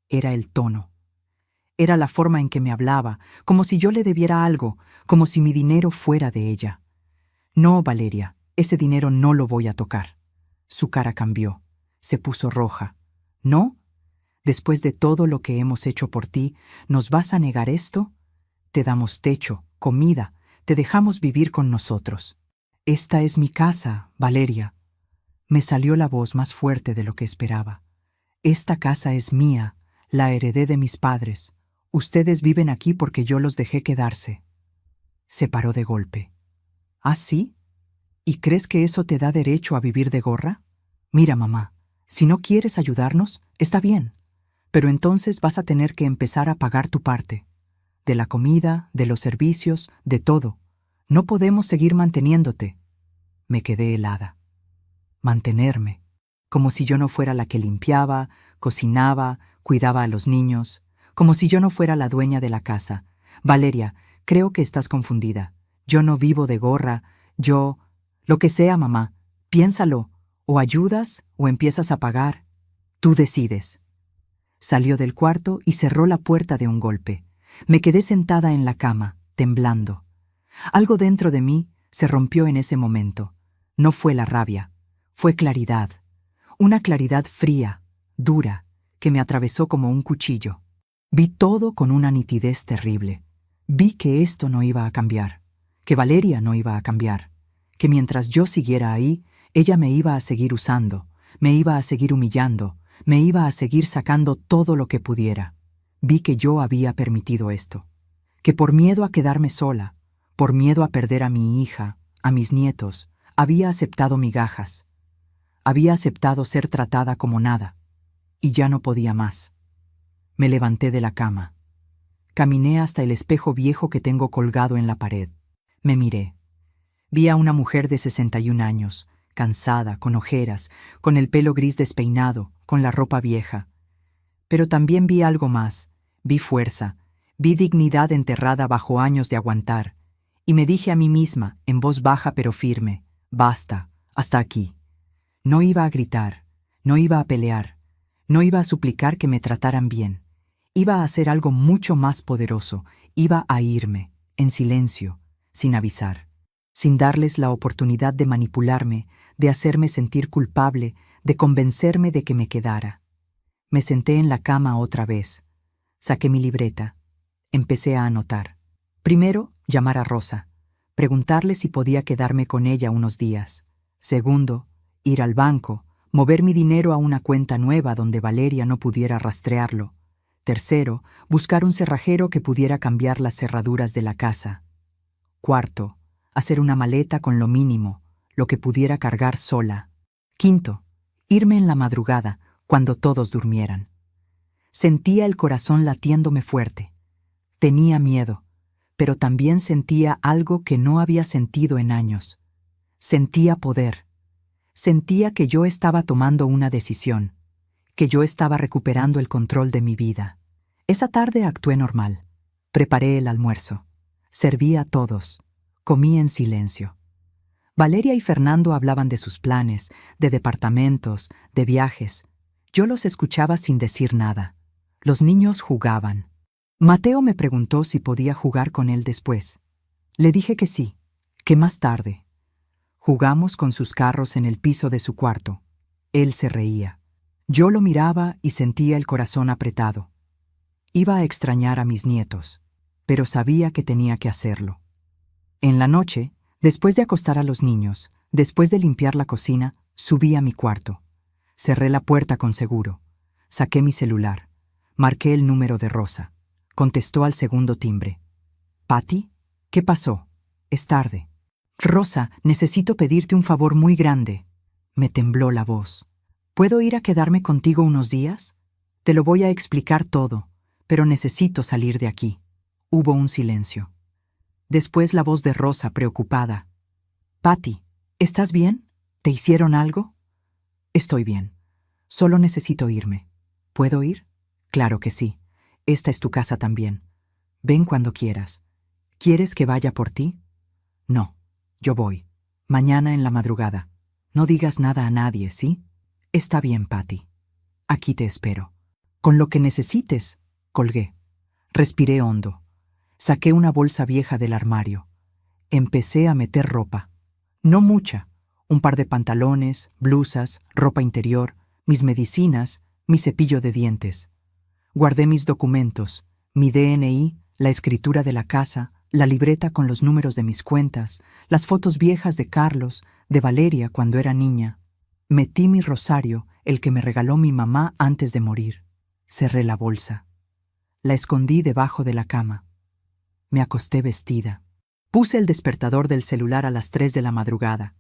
era el tono. Era la forma en que me hablaba, como si yo le debiera algo, como si mi dinero fuera de ella. No, Valeria, ese dinero no lo voy a tocar. Su cara cambió, se puso roja. ¿No? Después de todo lo que hemos hecho por ti, ¿nos vas a negar esto? Te damos techo, comida, te dejamos vivir con nosotros. Esta es mi casa, Valeria. Me salió la voz más fuerte de lo que esperaba. Esta casa es mía, la heredé de mis padres. Ustedes viven aquí porque yo los dejé quedarse. Se paró de golpe. ¿Ah, sí? ¿Y crees que eso te da derecho a vivir de gorra? Mira, mamá, si no quieres ayudarnos, está bien. Pero entonces vas a tener que empezar a pagar tu parte. De la comida, de los servicios, de todo. No podemos seguir manteniéndote. Me quedé helada. Mantenerme, como si yo no fuera la que limpiaba, cocinaba, cuidaba a los niños, como si yo no fuera la dueña de la casa. Valeria, creo que estás confundida. Yo no vivo de gorra, yo... Lo que sea, mamá, piénsalo, o ayudas o empiezas a pagar. Tú decides. Salió del cuarto y cerró la puerta de un golpe. Me quedé sentada en la cama, temblando. Algo dentro de mí se rompió en ese momento. No fue la rabia. Fue claridad, una claridad fría, dura, que me atravesó como un cuchillo. Vi todo con una nitidez terrible. Vi que esto no iba a cambiar, que Valeria no iba a cambiar, que mientras yo siguiera ahí, ella me iba a seguir usando, me iba a seguir humillando, me iba a seguir sacando todo lo que pudiera. Vi que yo había permitido esto, que por miedo a quedarme sola, por miedo a perder a mi hija, a mis nietos, había aceptado migajas. Había aceptado ser tratada como nada, y ya no podía más. Me levanté de la cama. Caminé hasta el espejo viejo que tengo colgado en la pared. Me miré. Vi a una mujer de 61 años, cansada, con ojeras, con el pelo gris despeinado, con la ropa vieja. Pero también vi algo más. Vi fuerza, vi dignidad enterrada bajo años de aguantar, y me dije a mí misma, en voz baja pero firme, basta, hasta aquí. No iba a gritar, no iba a pelear, no iba a suplicar que me trataran bien. Iba a hacer algo mucho más poderoso, iba a irme, en silencio, sin avisar, sin darles la oportunidad de manipularme, de hacerme sentir culpable, de convencerme de que me quedara. Me senté en la cama otra vez, saqué mi libreta, empecé a anotar. Primero, llamar a Rosa, preguntarle si podía quedarme con ella unos días. Segundo, ir al banco, mover mi dinero a una cuenta nueva donde Valeria no pudiera rastrearlo. Tercero, buscar un cerrajero que pudiera cambiar las cerraduras de la casa. Cuarto, hacer una maleta con lo mínimo, lo que pudiera cargar sola. Quinto, irme en la madrugada, cuando todos durmieran. Sentía el corazón latiéndome fuerte. Tenía miedo, pero también sentía algo que no había sentido en años. Sentía poder. Sentía que yo estaba tomando una decisión, que yo estaba recuperando el control de mi vida. Esa tarde actué normal. Preparé el almuerzo. Serví a todos. Comí en silencio. Valeria y Fernando hablaban de sus planes, de departamentos, de viajes. Yo los escuchaba sin decir nada. Los niños jugaban. Mateo me preguntó si podía jugar con él después. Le dije que sí, que más tarde. Jugamos con sus carros en el piso de su cuarto. Él se reía. Yo lo miraba y sentía el corazón apretado. Iba a extrañar a mis nietos, pero sabía que tenía que hacerlo. En la noche, después de acostar a los niños, después de limpiar la cocina, subí a mi cuarto. Cerré la puerta con seguro. Saqué mi celular. Marqué el número de Rosa. Contestó al segundo timbre. «¿Patty? ¿Qué pasó? Es tarde». «Rosa, necesito pedirte un favor muy grande». Me tembló la voz. «¿Puedo ir a quedarme contigo unos días? Te lo voy a explicar todo, pero necesito salir de aquí». Hubo un silencio. Después la voz de Rosa, preocupada. «Patty, ¿estás bien? ¿Te hicieron algo?» «Estoy bien. Solo necesito irme. ¿Puedo ir?» «Claro que sí. Esta es tu casa también. Ven cuando quieras. ¿Quieres que vaya por ti?» «No, yo voy. Mañana en la madrugada. No digas nada a nadie, ¿sí?» «Está bien, Patty. Aquí te espero». «Con lo que necesites», colgué. Respiré hondo. Saqué una bolsa vieja del armario. Empecé a meter ropa. No mucha. Un par de pantalones, blusas, ropa interior, mis medicinas, mi cepillo de dientes. Guardé mis documentos, mi DNI, la escritura de la casa, la libreta con los números de mis cuentas, las fotos viejas de Carlos, de Valeria cuando era niña. Metí mi rosario, el que me regaló mi mamá antes de morir. Cerré la bolsa. La escondí debajo de la cama. Me acosté vestida. Puse el despertador del celular a las 3 de la madrugada.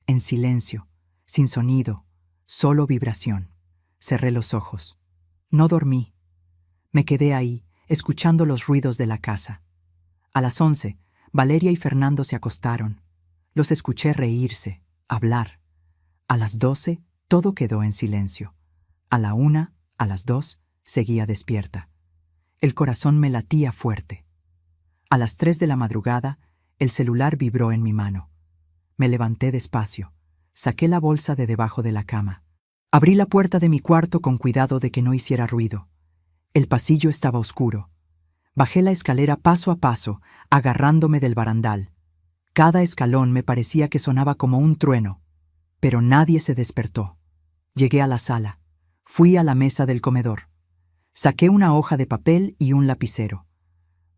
En silencio, sin sonido, solo vibración. Cerré los ojos. No dormí. Me quedé ahí, escuchando los ruidos de la casa. A las 11, Valeria y Fernando se acostaron. Los escuché reírse, hablar. A las 12, todo quedó en silencio. A la 1, a las 2, seguía despierta. El corazón me latía fuerte. A las 3 de la madrugada, el celular vibró en mi mano. Me levanté despacio. Saqué la bolsa de debajo de la cama. Abrí la puerta de mi cuarto con cuidado de que no hiciera ruido. El pasillo estaba oscuro. Bajé la escalera paso a paso, agarrándome del barandal. Cada escalón me parecía que sonaba como un trueno, pero nadie se despertó. Llegué a la sala. Fui a la mesa del comedor. Saqué una hoja de papel y un lapicero.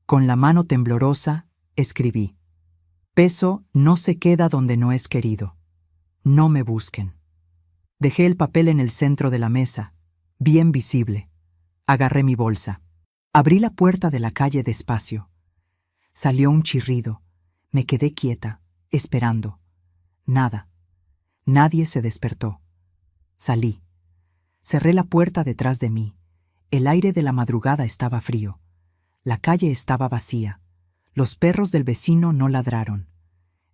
Con la mano temblorosa, escribí: «Peso no se queda donde no es querido. No me busquen». Dejé el papel en el centro de la mesa, bien visible. Agarré mi bolsa. Abrí la puerta de la calle despacio. Salió un chirrido. Me quedé quieta, esperando. Nada. Nadie se despertó. Salí. Cerré la puerta detrás de mí. El aire de la madrugada estaba frío. La calle estaba vacía. Los perros del vecino no ladraron.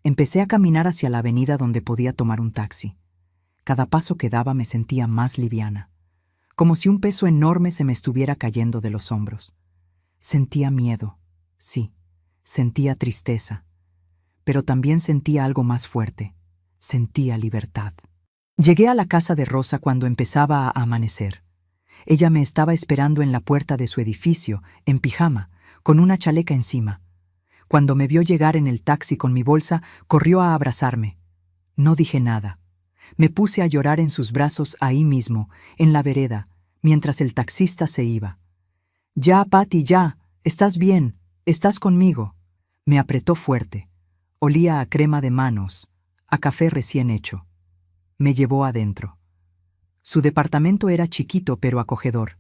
Empecé a caminar hacia la avenida donde podía tomar un taxi. Cada paso que daba me sentía más liviana, como si un peso enorme se me estuviera cayendo de los hombros. Sentía miedo, sí, sentía tristeza, pero también sentía algo más fuerte. Sentía libertad. Llegué a la casa de Rosa cuando empezaba a amanecer. Ella me estaba esperando en la puerta de su edificio, en pijama, con una chaleca encima. Cuando me vio llegar en el taxi con mi bolsa, corrió a abrazarme. No dije nada. Me puse a llorar en sus brazos ahí mismo, en la vereda, mientras el taxista se iba. «Ya, Patty, ya. Estás bien. Estás conmigo». Me apretó fuerte. Olía a crema de manos, a café recién hecho. Me llevó adentro. Su departamento era chiquito pero acogedor.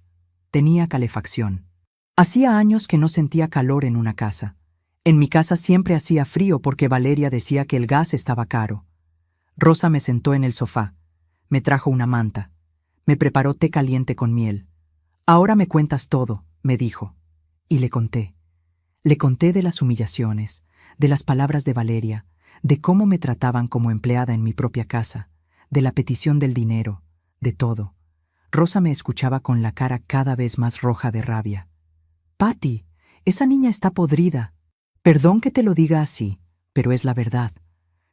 Tenía calefacción. Hacía años que no sentía calor en una casa. En mi casa siempre hacía frío porque Valeria decía que el gas estaba caro. Rosa me sentó en el sofá. Me trajo una manta. Me preparó té caliente con miel. «Ahora me cuentas todo», me dijo. Y le conté. Le conté de las humillaciones, de las palabras de Valeria, de cómo me trataban como empleada en mi propia casa, de la petición del dinero, de todo. Rosa me escuchaba con la cara cada vez más roja de rabia. «Patty, esa niña está podrida. Perdón que te lo diga así, pero es la verdad.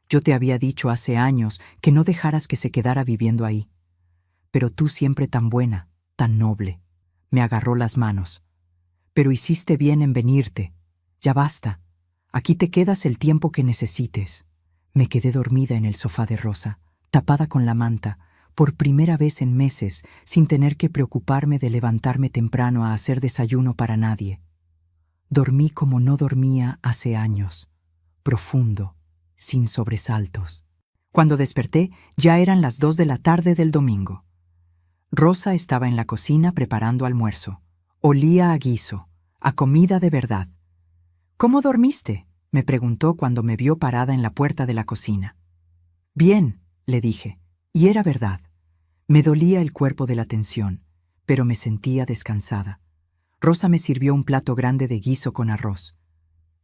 Yo te había dicho hace años que no dejaras que se quedara viviendo ahí. Pero tú siempre tan buena, tan noble». Me agarró las manos. «Pero hiciste bien en venirte. Ya basta. Aquí te quedas el tiempo que necesites». Me quedé dormida en el sofá de Rosa, tapada con la manta, por primera vez en meses, sin tener que preocuparme de levantarme temprano a hacer desayuno para nadie. Dormí como no dormía hace años, profundo, sin sobresaltos. Cuando desperté, ya eran las 2 de la tarde del domingo. Rosa estaba en la cocina preparando almuerzo. Olía a guiso, a comida de verdad. «¿Cómo dormiste?», me preguntó cuando me vio parada en la puerta de la cocina. «Bien», le dije, y era verdad. Me dolía el cuerpo de la tensión, pero me sentía descansada. Rosa me sirvió un plato grande de guiso con arroz.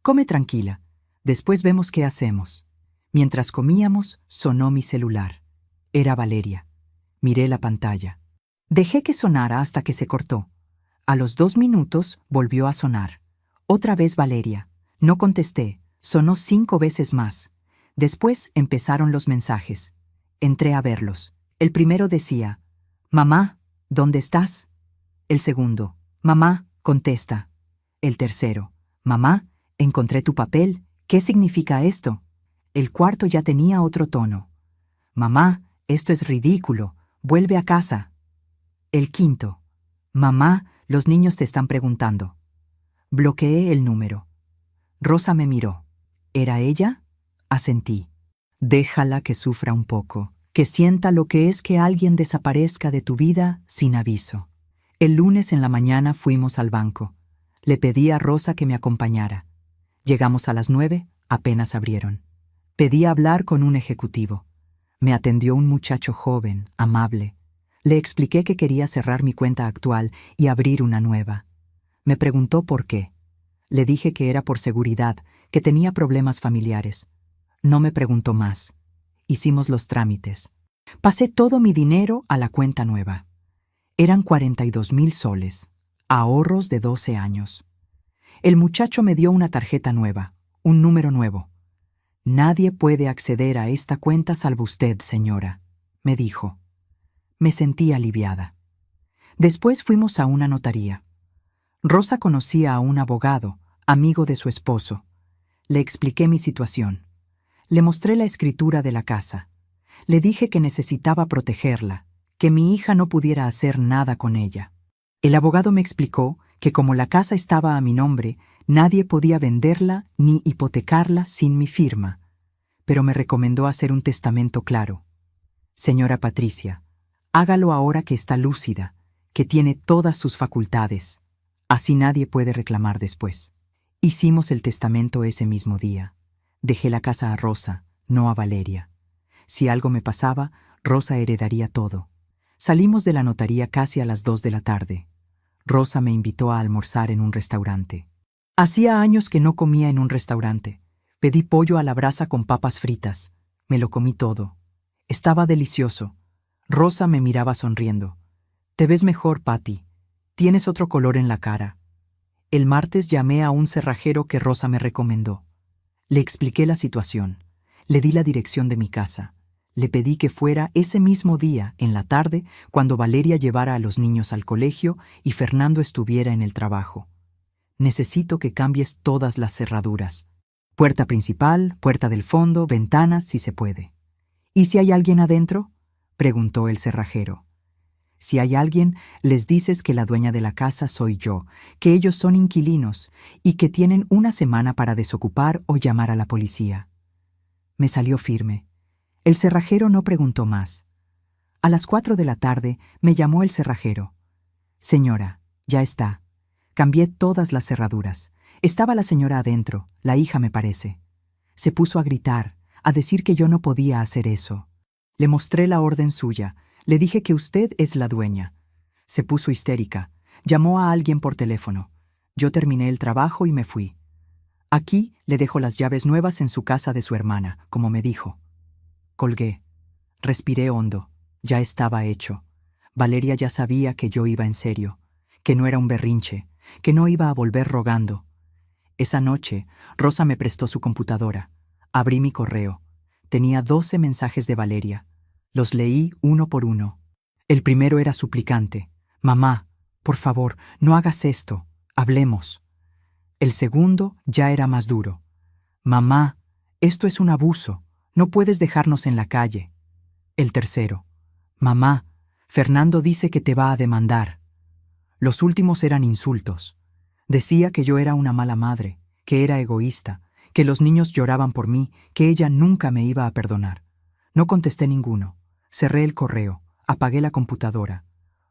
«Come tranquila. Después vemos qué hacemos. Mientras comíamos, sonó mi celular. Era Valeria. Miré la pantalla. Dejé que sonara hasta que se cortó. A los 2 minutos volvió a sonar. Otra vez Valeria. No contesté. Sonó 5 veces más. Después empezaron los mensajes. Entré a verlos. El primero decía: «Mamá, ¿dónde estás?». El segundo: «Mamá, contesta». El tercero: «Mamá, encontré tu papel. ¿Qué significa esto?». El cuarto ya tenía otro tono: «Mamá, esto es ridículo. Vuelve a casa». El quinto: «Mamá, los niños te están preguntando». Bloqueé el número. Rosa me miró. ¿Era ella? Asentí. Déjala que sufra un poco, que sienta lo que es que alguien desaparezca de tu vida sin aviso. El lunes en la mañana fuimos al banco. Le pedí a Rosa que me acompañara. Llegamos a las 9, apenas abrieron. Pedí hablar con un ejecutivo. Me atendió un muchacho joven, amable. Le expliqué que quería cerrar mi cuenta actual y abrir una nueva. Me preguntó por qué. Le dije que era por seguridad, que tenía problemas familiares. No me preguntó más. Hicimos los trámites. Pasé todo mi dinero a la cuenta nueva. Eran 42,000 soles, ahorros de 12 años. El muchacho me dio una tarjeta nueva, un número nuevo. «Nadie puede acceder a esta cuenta salvo usted, señora», me dijo. Me sentí aliviada. Después fuimos a una notaría. Rosa conocía a un abogado, amigo de su esposo. Le expliqué mi situación. Le mostré la escritura de la casa. Le dije que necesitaba protegerla, que mi hija no pudiera hacer nada con ella. El abogado me explicó que como la casa estaba a mi nombre, nadie podía venderla ni hipotecarla sin mi firma, pero me recomendó hacer un testamento claro. «Señora Patricia, hágalo ahora que está lúcida, que tiene todas sus facultades. Así nadie puede reclamar después». Hicimos el testamento ese mismo día. Dejé la casa a Rosa, no a Valeria. Si algo me pasaba, Rosa heredaría todo. Salimos de la notaría casi a las 2 de la tarde. Rosa me invitó a almorzar en un restaurante. Hacía años que no comía en un restaurante. Pedí pollo a la brasa con papas fritas. Me lo comí todo. Estaba delicioso. Rosa me miraba sonriendo. «Te ves mejor, Patty. Tienes otro color en la cara». El martes llamé a un cerrajero que Rosa me recomendó. Le expliqué la situación. Le di la dirección de mi casa. Le pedí que fuera ese mismo día, en la tarde, cuando Valeria llevara a los niños al colegio y Fernando estuviera en el trabajo. «Necesito que cambies todas las cerraduras. Puerta principal, puerta del fondo, ventanas, si se puede». «¿Y si hay alguien adentro?», preguntó el cerrajero. «Si hay alguien, les dices que la dueña de la casa soy yo, que ellos son inquilinos y que tienen una semana para desocupar o llamar a la policía». Me salió firme. El cerrajero no preguntó más. A las 4 de la tarde me llamó el cerrajero. «Señora, ya está. Cambié todas las cerraduras. Estaba la señora adentro, la hija me parece». Se puso a gritar, a decir que yo no podía hacer eso. Le mostré la orden suya. Le dije que usted es la dueña. Se puso histérica. Llamó a alguien por teléfono. Yo terminé el trabajo y me fui. «Aquí le dejo las llaves nuevas en su casa de su hermana», como me dijo. Colgué. Respiré hondo. Ya estaba hecho. Valeria ya sabía que yo iba en serio, que no era un berrinche, que no iba a volver rogando. Esa noche, Rosa me prestó su computadora. Abrí mi correo. Tenía 12 mensajes de Valeria. Los leí uno por uno. El primero era suplicante. «Mamá, por favor, no hagas esto. Hablemos». El segundo ya era más duro. «Mamá, esto es un abuso. No puedes dejarnos en la calle». El tercero. «Mamá, Fernando dice que te va a demandar». Los últimos eran insultos. Decía que yo era una mala madre, que era egoísta, que los niños lloraban por mí, que ella nunca me iba a perdonar. No contesté ninguno. Cerré el correo, apagué la computadora.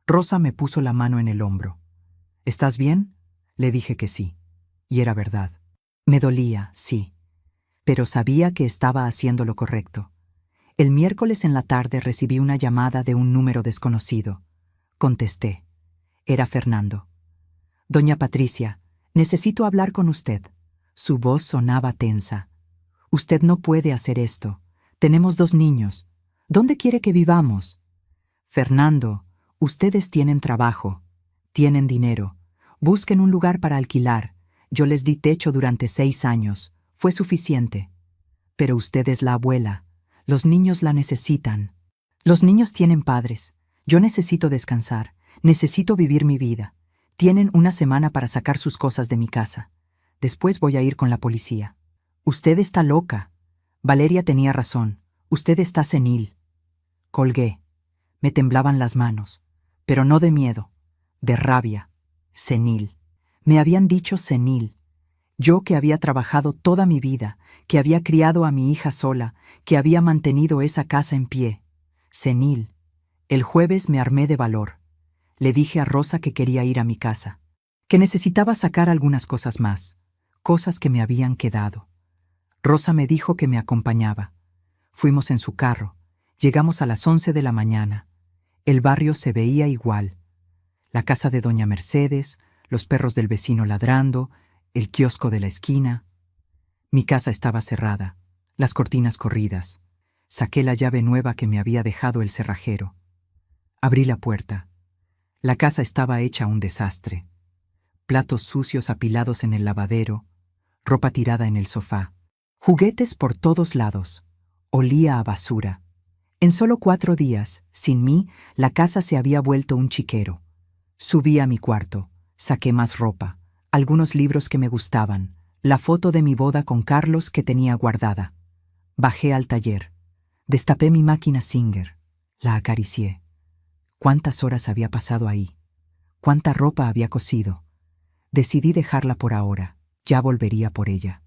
Rosa me puso la mano en el hombro. «¿Estás bien?», le dije que sí. Y era verdad. Me dolía, sí. Pero sabía que estaba haciendo lo correcto. El miércoles en la tarde recibí una llamada de un número desconocido. Contesté. Era Fernando. «Doña Patricia, necesito hablar con usted». Su voz sonaba tensa. Usted no puede hacer esto. Tenemos 2 niños. ¿Dónde quiere que vivamos? Fernando, ustedes tienen trabajo, tienen dinero. Busquen un lugar para alquilar. Yo les di techo durante 6 años. Fue suficiente. Pero usted es la abuela. Los niños la necesitan. Los niños tienen padres. Yo necesito descansar. Necesito vivir mi vida. Tienen una semana para sacar sus cosas de mi casa. Después voy a ir con la policía. Usted está loca. Valeria tenía razón. Usted está senil. Colgué. Me temblaban las manos. Pero no de miedo, de rabia. Senil. Me habían dicho senil. Yo que había trabajado toda mi vida, que había criado a mi hija sola, que había mantenido esa casa en pie. Senil. El jueves me armé de valor. Le dije a Rosa que quería ir a mi casa, que necesitaba sacar algunas cosas más, cosas que me habían quedado. Rosa me dijo que me acompañaba. Fuimos en su carro. Llegamos a las 11 de la mañana. El barrio se veía igual. La casa de doña Mercedes, los perros del vecino ladrando, el kiosco de la esquina. Mi casa estaba cerrada, las cortinas corridas. Saqué la llave nueva que me había dejado el cerrajero. Abrí la puerta. La casa estaba hecha un desastre. Platos sucios apilados en el lavadero, ropa tirada en el sofá, juguetes por todos lados. Olía a basura. En solo 4 días, sin mí, la casa se había vuelto un chiquero. Subí a mi cuarto, saqué más ropa, algunos libros que me gustaban, la foto de mi boda con Carlos que tenía guardada. Bajé al taller. Destapé mi máquina Singer. La acaricié. ¿Cuántas horas había pasado ahí? ¿Cuánta ropa había cosido? Decidí dejarla por ahora. Ya volvería por ella.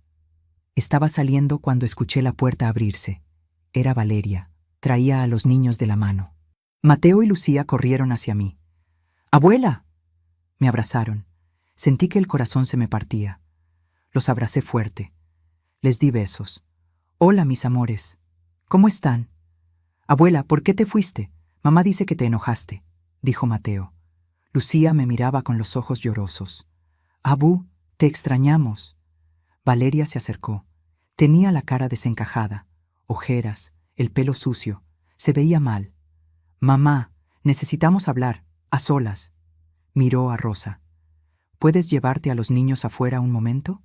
Estaba saliendo cuando escuché la puerta abrirse. Era Valeria. Traía a los niños de la mano. Mateo y Lucía corrieron hacia mí. ¡Abuela! Me abrazaron. Sentí que el corazón se me partía. Los abracé fuerte. Les di besos. Hola, mis amores. ¿Cómo están? Abuela, ¿por qué te fuiste? Mamá dice que te enojaste, dijo Mateo. Lucía me miraba con los ojos llorosos. Abú, te extrañamos. Valeria se acercó. Tenía la cara desencajada, ojeras, el pelo sucio. Se veía mal. Mamá, necesitamos hablar, a solas. Miró a Rosa. ¿Puedes llevarte a los niños afuera un momento?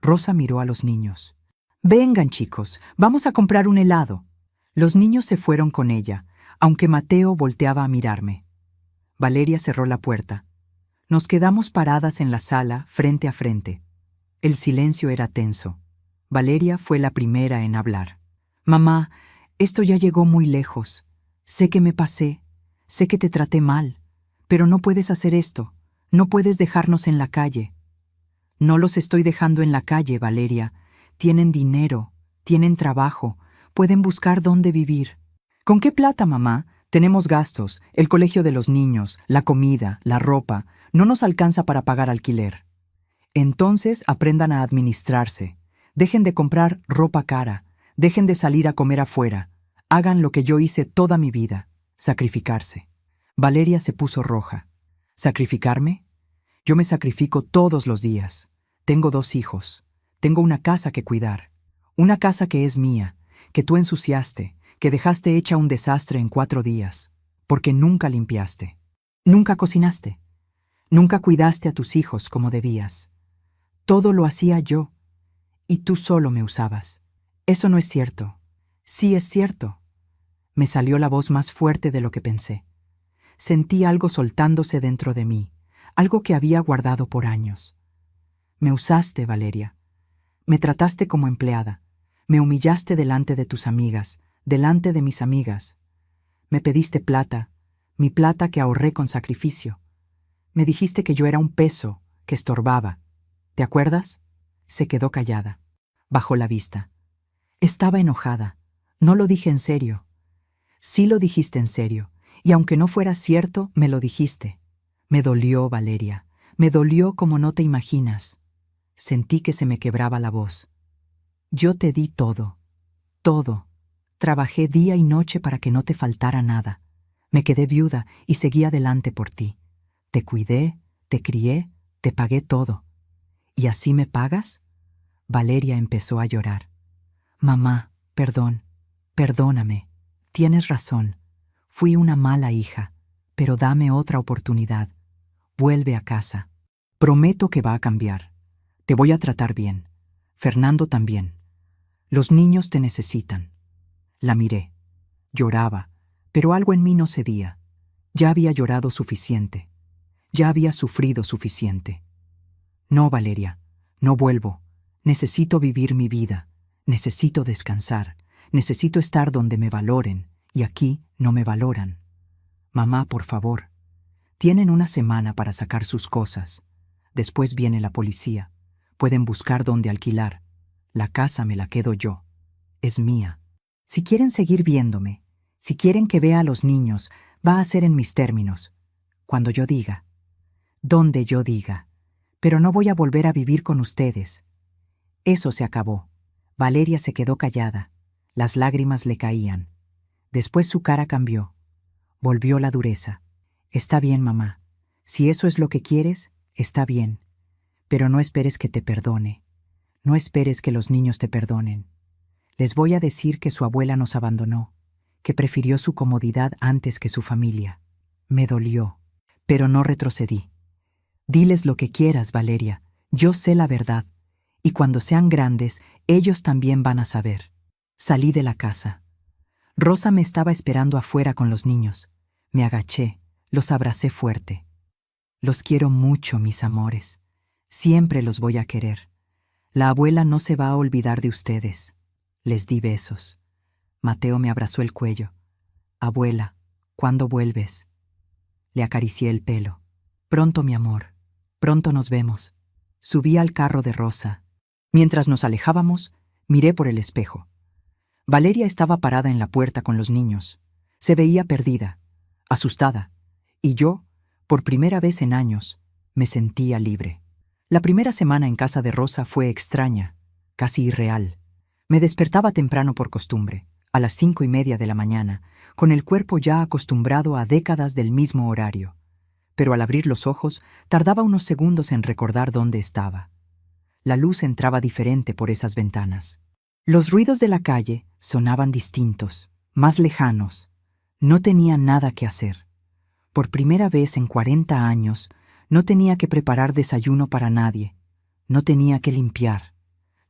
Rosa miró a los niños. Vengan, chicos, vamos a comprar un helado. Los niños se fueron con ella, aunque Mateo volteaba a mirarme. Valeria cerró la puerta. Nos quedamos paradas en la sala, frente a frente. El silencio era tenso. Valeria fue la primera en hablar. Mamá, esto ya llegó muy lejos. Sé que me pasé, sé que te traté mal, pero no puedes hacer esto. No puedes dejarnos en la calle. No los estoy dejando en la calle, Valeria. Tienen dinero, tienen trabajo, pueden buscar dónde vivir. ¿Con qué plata, mamá? Tenemos gastos, el colegio de los niños, la comida, la ropa. No nos alcanza para pagar alquiler. Entonces aprendan a administrarse. Dejen de comprar ropa cara. Dejen de salir a comer afuera. Hagan lo que yo hice toda mi vida, sacrificarse. Valeria se puso roja. ¿Sacrificarme? Yo me sacrifico todos los días. Tengo 2 hijos. Tengo una casa que cuidar. Una casa que es mía, que tú ensuciaste, que dejaste hecha un desastre en 4 días, porque nunca limpiaste. Nunca cocinaste. Nunca cuidaste a tus hijos como debías. Todo lo hacía yo, y tú solo me usabas. Eso no es cierto. Sí es cierto. Me salió la voz más fuerte de lo que pensé. Sentí algo soltándose dentro de mí, algo que había guardado por años. Me usaste, Valeria. Me trataste como empleada. Me humillaste delante de tus amigas, delante de mis amigas. Me pediste plata, mi plata que ahorré con sacrificio. Me dijiste que yo era un peso, que estorbaba. ¿Te acuerdas? Se quedó callada. Bajó la vista. Estaba enojada. No lo dije en serio. Sí lo dijiste en serio, y aunque no fuera cierto, me lo dijiste. Me dolió, Valeria. Me dolió como no te imaginas. Sentí que se me quebraba la voz. Yo te di todo. Todo. Trabajé día y noche para que no te faltara nada. Me quedé viuda y seguí adelante por ti. Te cuidé, te crié, te pagué todo. ¿Y así me pagas? Valeria empezó a llorar. Mamá, perdóname. Tienes razón. Fui una mala hija, pero dame otra oportunidad. Vuelve a casa. Prometo que va a cambiar. Te voy a tratar bien. Fernando también. Los niños te necesitan. La miré. Lloraba, pero algo en mí no cedía. Ya había llorado suficiente. Ya había sufrido suficiente. No, Valeria, no vuelvo. Necesito vivir mi vida. Necesito descansar. Necesito estar donde me valoren, y aquí no me valoran. Mamá, por favor. Tienen una semana para sacar sus cosas. Después viene la policía. Pueden buscar dónde alquilar. La casa me la quedo yo. Es mía. Si quieren seguir viéndome, si quieren que vea a los niños, va a ser en mis términos. Cuando yo diga. Donde yo diga. Pero no voy a volver a vivir con ustedes. Eso se acabó. Valeria se quedó callada. Las lágrimas le caían. Después su cara cambió. Volvió la dureza. Está bien, mamá. Si eso es lo que quieres, está bien. Pero no esperes que te perdone. No esperes que los niños te perdonen. Les voy a decir que su abuela nos abandonó, que prefirió su comodidad antes que su familia. Me dolió, pero no retrocedí. Diles lo que quieras, Valeria. Yo sé la verdad. Y cuando sean grandes, ellos también van a saber. Salí de la casa. Rosa me estaba esperando afuera con los niños. Me agaché, los abracé fuerte. Los quiero mucho, mis amores. Siempre los voy a querer. La abuela no se va a olvidar de ustedes. Les di besos. Mateo me abrazó el cuello. Abuela, ¿cuándo vuelves? Le acaricié el pelo. Pronto, mi amor. Pronto nos vemos. Subí al carro de Rosa. Mientras nos alejábamos, miré por el espejo. Valeria estaba parada en la puerta con los niños. Se veía perdida, asustada, y yo, por primera vez en años, me sentía libre. La primera semana en casa de Rosa fue extraña, casi irreal. Me despertaba temprano por costumbre, a las 5:30 de la mañana, con el cuerpo ya acostumbrado a décadas del mismo horario. Pero al abrir los ojos, tardaba unos segundos en recordar dónde estaba. La luz entraba diferente por esas ventanas. Los ruidos de la calle sonaban distintos, más lejanos. No tenía nada que hacer. Por primera vez en 40 años, no tenía que preparar desayuno para nadie. No tenía que limpiar.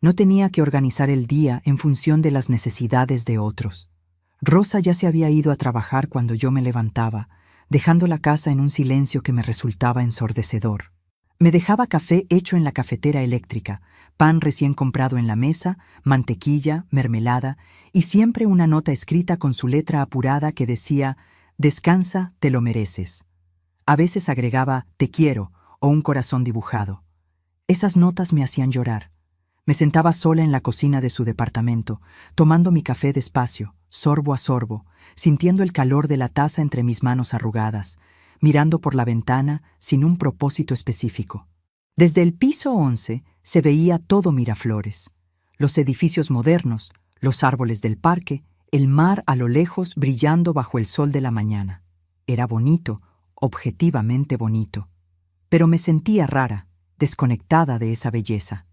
No tenía que organizar el día en función de las necesidades de otros. Rosa ya se había ido a trabajar cuando yo me levantaba, dejando la casa en un silencio que me resultaba ensordecedor. Me dejaba café hecho en la cafetera eléctrica, pan recién comprado en la mesa, mantequilla, mermelada y siempre una nota escrita con su letra apurada que decía: «Descansa, te lo mereces». A veces agregaba «te quiero» o un corazón dibujado. Esas notas me hacían llorar. Me sentaba sola en la cocina de su departamento, tomando mi café despacio, sorbo a sorbo, sintiendo el calor de la taza entre mis manos arrugadas, mirando por la ventana sin un propósito específico. Desde el piso 11 se veía todo Miraflores. Los edificios modernos, los árboles del parque, el mar a lo lejos brillando bajo el sol de la mañana. Era bonito, objetivamente bonito. Pero me sentía rara, desconectada de esa belleza.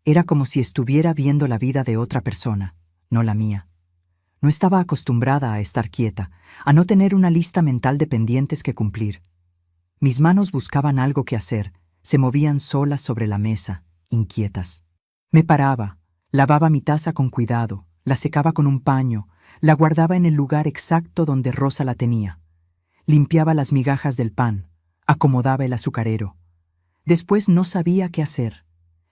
Era como si estuviera viendo la vida de otra persona, no la mía. No estaba acostumbrada a estar quieta, a no tener una lista mental de pendientes que cumplir. Mis manos buscaban algo que hacer, se movían solas sobre la mesa, inquietas. Me paraba, lavaba mi taza con cuidado, la secaba con un paño, la guardaba en el lugar exacto donde Rosa la tenía. Limpiaba las migajas del pan, acomodaba el azucarero. Después no sabía qué hacer.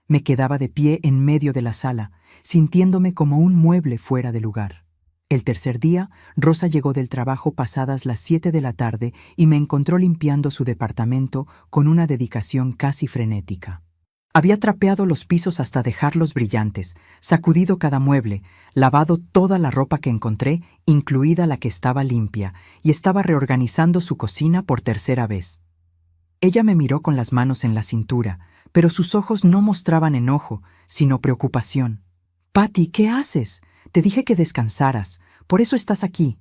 Me quedaba de pie en medio de la sala, sintiéndome como un mueble fuera de lugar. El tercer día, Rosa llegó del trabajo pasadas las 7 de la tarde y me encontró limpiando su departamento con una dedicación casi frenética. Había trapeado los pisos hasta dejarlos brillantes, sacudido cada mueble, lavado toda la ropa que encontré, incluida la que estaba limpia, y estaba reorganizando su cocina por tercera vez. Ella me miró con las manos en la cintura, pero sus ojos no mostraban enojo, sino preocupación. «Patty, ¿qué haces? Te dije que descansaras, por eso estás aquí».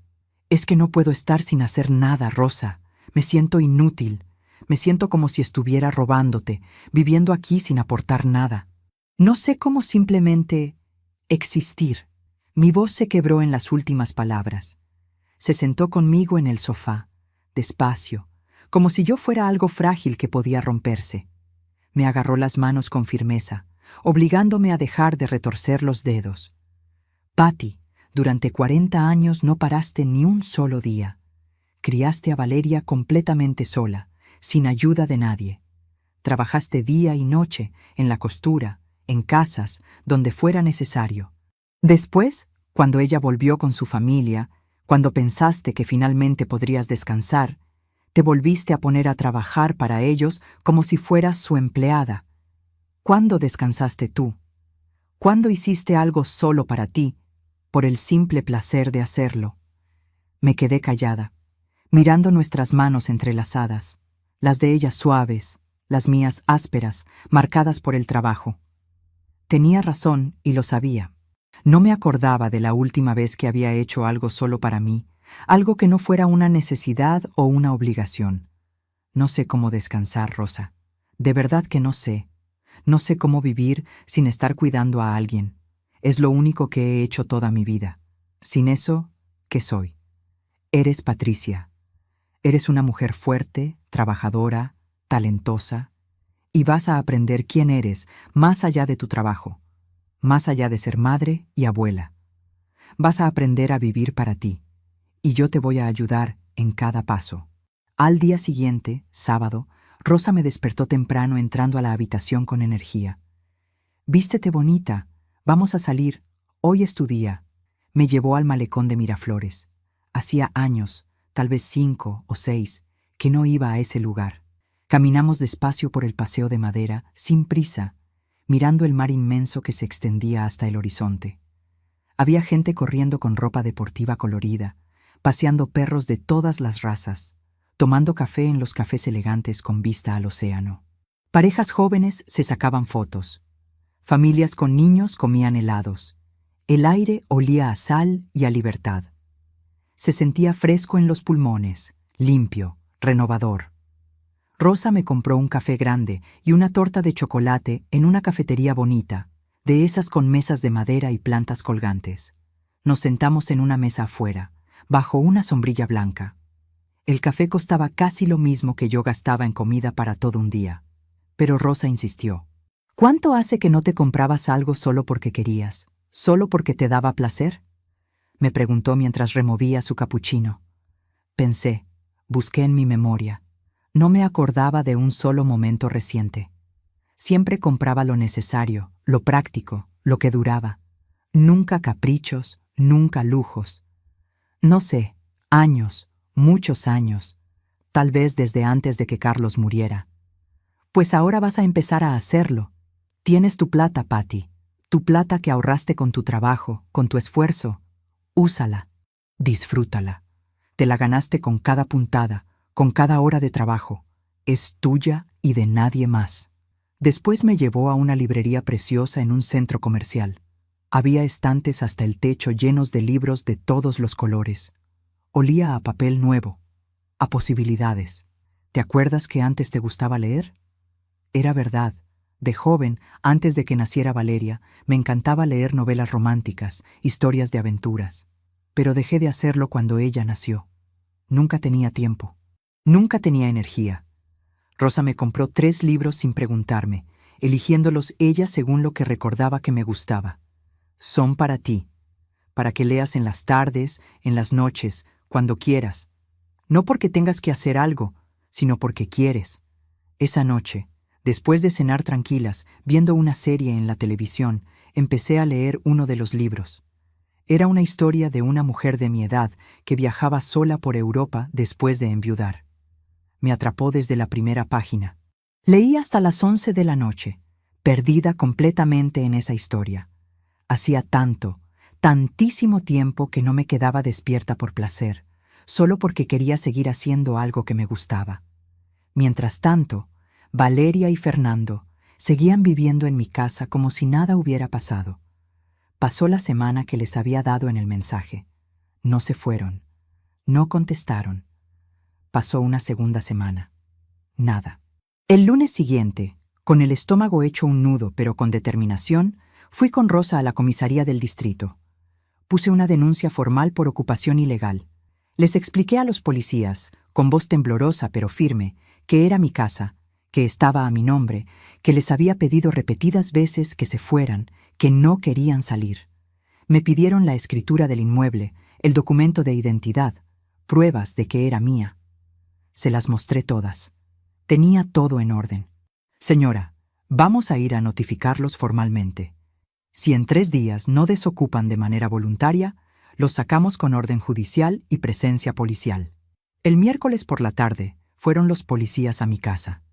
«Es que no puedo estar sin hacer nada, Rosa. Me siento inútil. Me siento como si estuviera robándote, viviendo aquí sin aportar nada. No sé cómo simplemente existir. Mi voz se quebró en las últimas palabras. Se sentó conmigo en el sofá, despacio, como si yo fuera algo frágil que podía romperse. Me agarró las manos con firmeza, obligándome a dejar de retorcer los dedos. Patty, durante 40 años no paraste ni un solo día. Criaste a Valeria completamente sola, sin ayuda de nadie. Trabajaste día y noche, en la costura, en casas, donde fuera necesario. Después, cuando ella volvió con su familia, cuando pensaste que finalmente podrías descansar, te volviste a poner a trabajar para ellos como si fueras su empleada. ¿Cuándo descansaste tú? ¿Cuándo hiciste algo solo para ti, por el simple placer de hacerlo? Me quedé callada, mirando nuestras manos entrelazadas, las de ella suaves, las mías ásperas, marcadas por el trabajo. Tenía razón y lo sabía. No me acordaba de la última vez que había hecho algo solo para mí, algo que no fuera una necesidad o una obligación. No sé cómo descansar, Rosa. De verdad que no sé. No sé cómo vivir sin estar cuidando a alguien. Es lo único que he hecho toda mi vida. Sin eso, ¿qué soy? Eres Patricia. Eres una mujer fuerte, trabajadora, talentosa, y vas a aprender quién eres más allá de tu trabajo, más allá de ser madre y abuela. Vas a aprender a vivir para ti, y yo te voy a ayudar en cada paso. Al día siguiente, sábado, Rosa me despertó temprano entrando a la habitación con energía. «Vístete bonita, vamos a salir, hoy es tu día». Me llevó al malecón de Miraflores. Hacía años, tal vez 5 o 6, que no iba a ese lugar. Caminamos despacio por el paseo de madera, sin prisa, mirando el mar inmenso que se extendía hasta el horizonte. Había gente corriendo con ropa deportiva colorida, paseando perros de todas las razas, tomando café en los cafés elegantes con vista al océano. Parejas jóvenes se sacaban fotos. Familias con niños comían helados. El aire olía a sal y a libertad. Se sentía fresco en los pulmones, limpio, renovador. Rosa me compró un café grande y una torta de chocolate en una cafetería bonita, de esas con mesas de madera y plantas colgantes. Nos sentamos en una mesa afuera, bajo una sombrilla blanca. El café costaba casi lo mismo que yo gastaba en comida para todo un día. Pero Rosa insistió. «¿Cuánto hace que no te comprabas algo solo porque querías? ¿Solo porque te daba placer?», me preguntó mientras removía su capuchino. Pensé, busqué en mi memoria. No me acordaba de un solo momento reciente. Siempre compraba lo necesario, lo práctico, lo que duraba. Nunca caprichos, nunca lujos. No sé, años, muchos años, tal vez desde antes de que Carlos muriera. Pues ahora vas a empezar a hacerlo. Tienes tu plata, Patty, tu plata que ahorraste con tu trabajo, con tu esfuerzo. Úsala, disfrútala. Te la ganaste con cada puntada, con cada hora de trabajo. Es tuya y de nadie más. Después me llevó a una librería preciosa en un centro comercial. Había estantes hasta el techo llenos de libros de todos los colores. Olía a papel nuevo, a posibilidades. ¿Te acuerdas que antes te gustaba leer? Era verdad. De joven, antes de que naciera Valeria, me encantaba leer novelas románticas, historias de aventuras. Pero dejé de hacerlo cuando ella nació. Nunca tenía tiempo. Nunca tenía energía. Rosa me compró 3 libros sin preguntarme, eligiéndolos ella según lo que recordaba que me gustaba. Son para ti, para que leas en las tardes, en las noches, cuando quieras. No porque tengas que hacer algo, sino porque quieres. Esa noche, después de cenar tranquilas, viendo una serie en la televisión, empecé a leer uno de los libros. Era una historia de una mujer de mi edad que viajaba sola por Europa después de enviudar. Me atrapó desde la primera página. Leí hasta las 11 de la noche, perdida completamente en esa historia. Hacía tantísimo tiempo que no me quedaba despierta por placer, solo porque quería seguir haciendo algo que me gustaba. Mientras tanto, Valeria y Fernando seguían viviendo en mi casa como si nada hubiera pasado. Pasó la semana que les había dado en el mensaje. No se fueron. No contestaron. Pasó una segunda semana. Nada. El lunes siguiente, con el estómago hecho un nudo pero con determinación, fui con Rosa a la comisaría del distrito. Puse una denuncia formal por ocupación ilegal. Les expliqué a los policías, con voz temblorosa pero firme, que era mi casa, que estaba a mi nombre, que les había pedido repetidas veces que se fueran, que no querían salir. Me pidieron la escritura del inmueble, el documento de identidad, pruebas de que era mía. Se las mostré todas. Tenía todo en orden. Señora, vamos a ir a notificarlos formalmente. Si en 3 días no desocupan de manera voluntaria, los sacamos con orden judicial y presencia policial. El miércoles por la tarde fueron los policías a mi casa.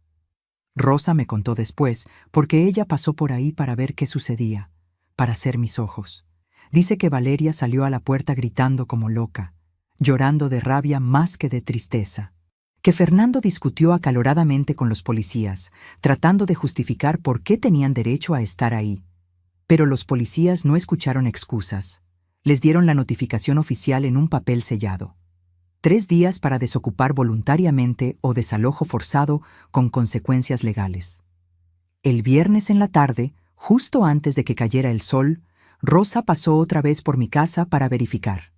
Rosa me contó después, porque ella pasó por ahí para ver qué sucedía, para hacer mis ojos. Dice que Valeria salió a la puerta gritando como loca, llorando de rabia más que de tristeza. Que Fernando discutió acaloradamente con los policías, tratando de justificar por qué tenían derecho a estar ahí. Pero los policías no escucharon excusas. Les dieron la notificación oficial en un papel sellado. 3 días para desocupar voluntariamente o desalojo forzado con consecuencias legales. El viernes en la tarde, justo antes de que cayera el sol, Rosa pasó otra vez por mi casa para verificar.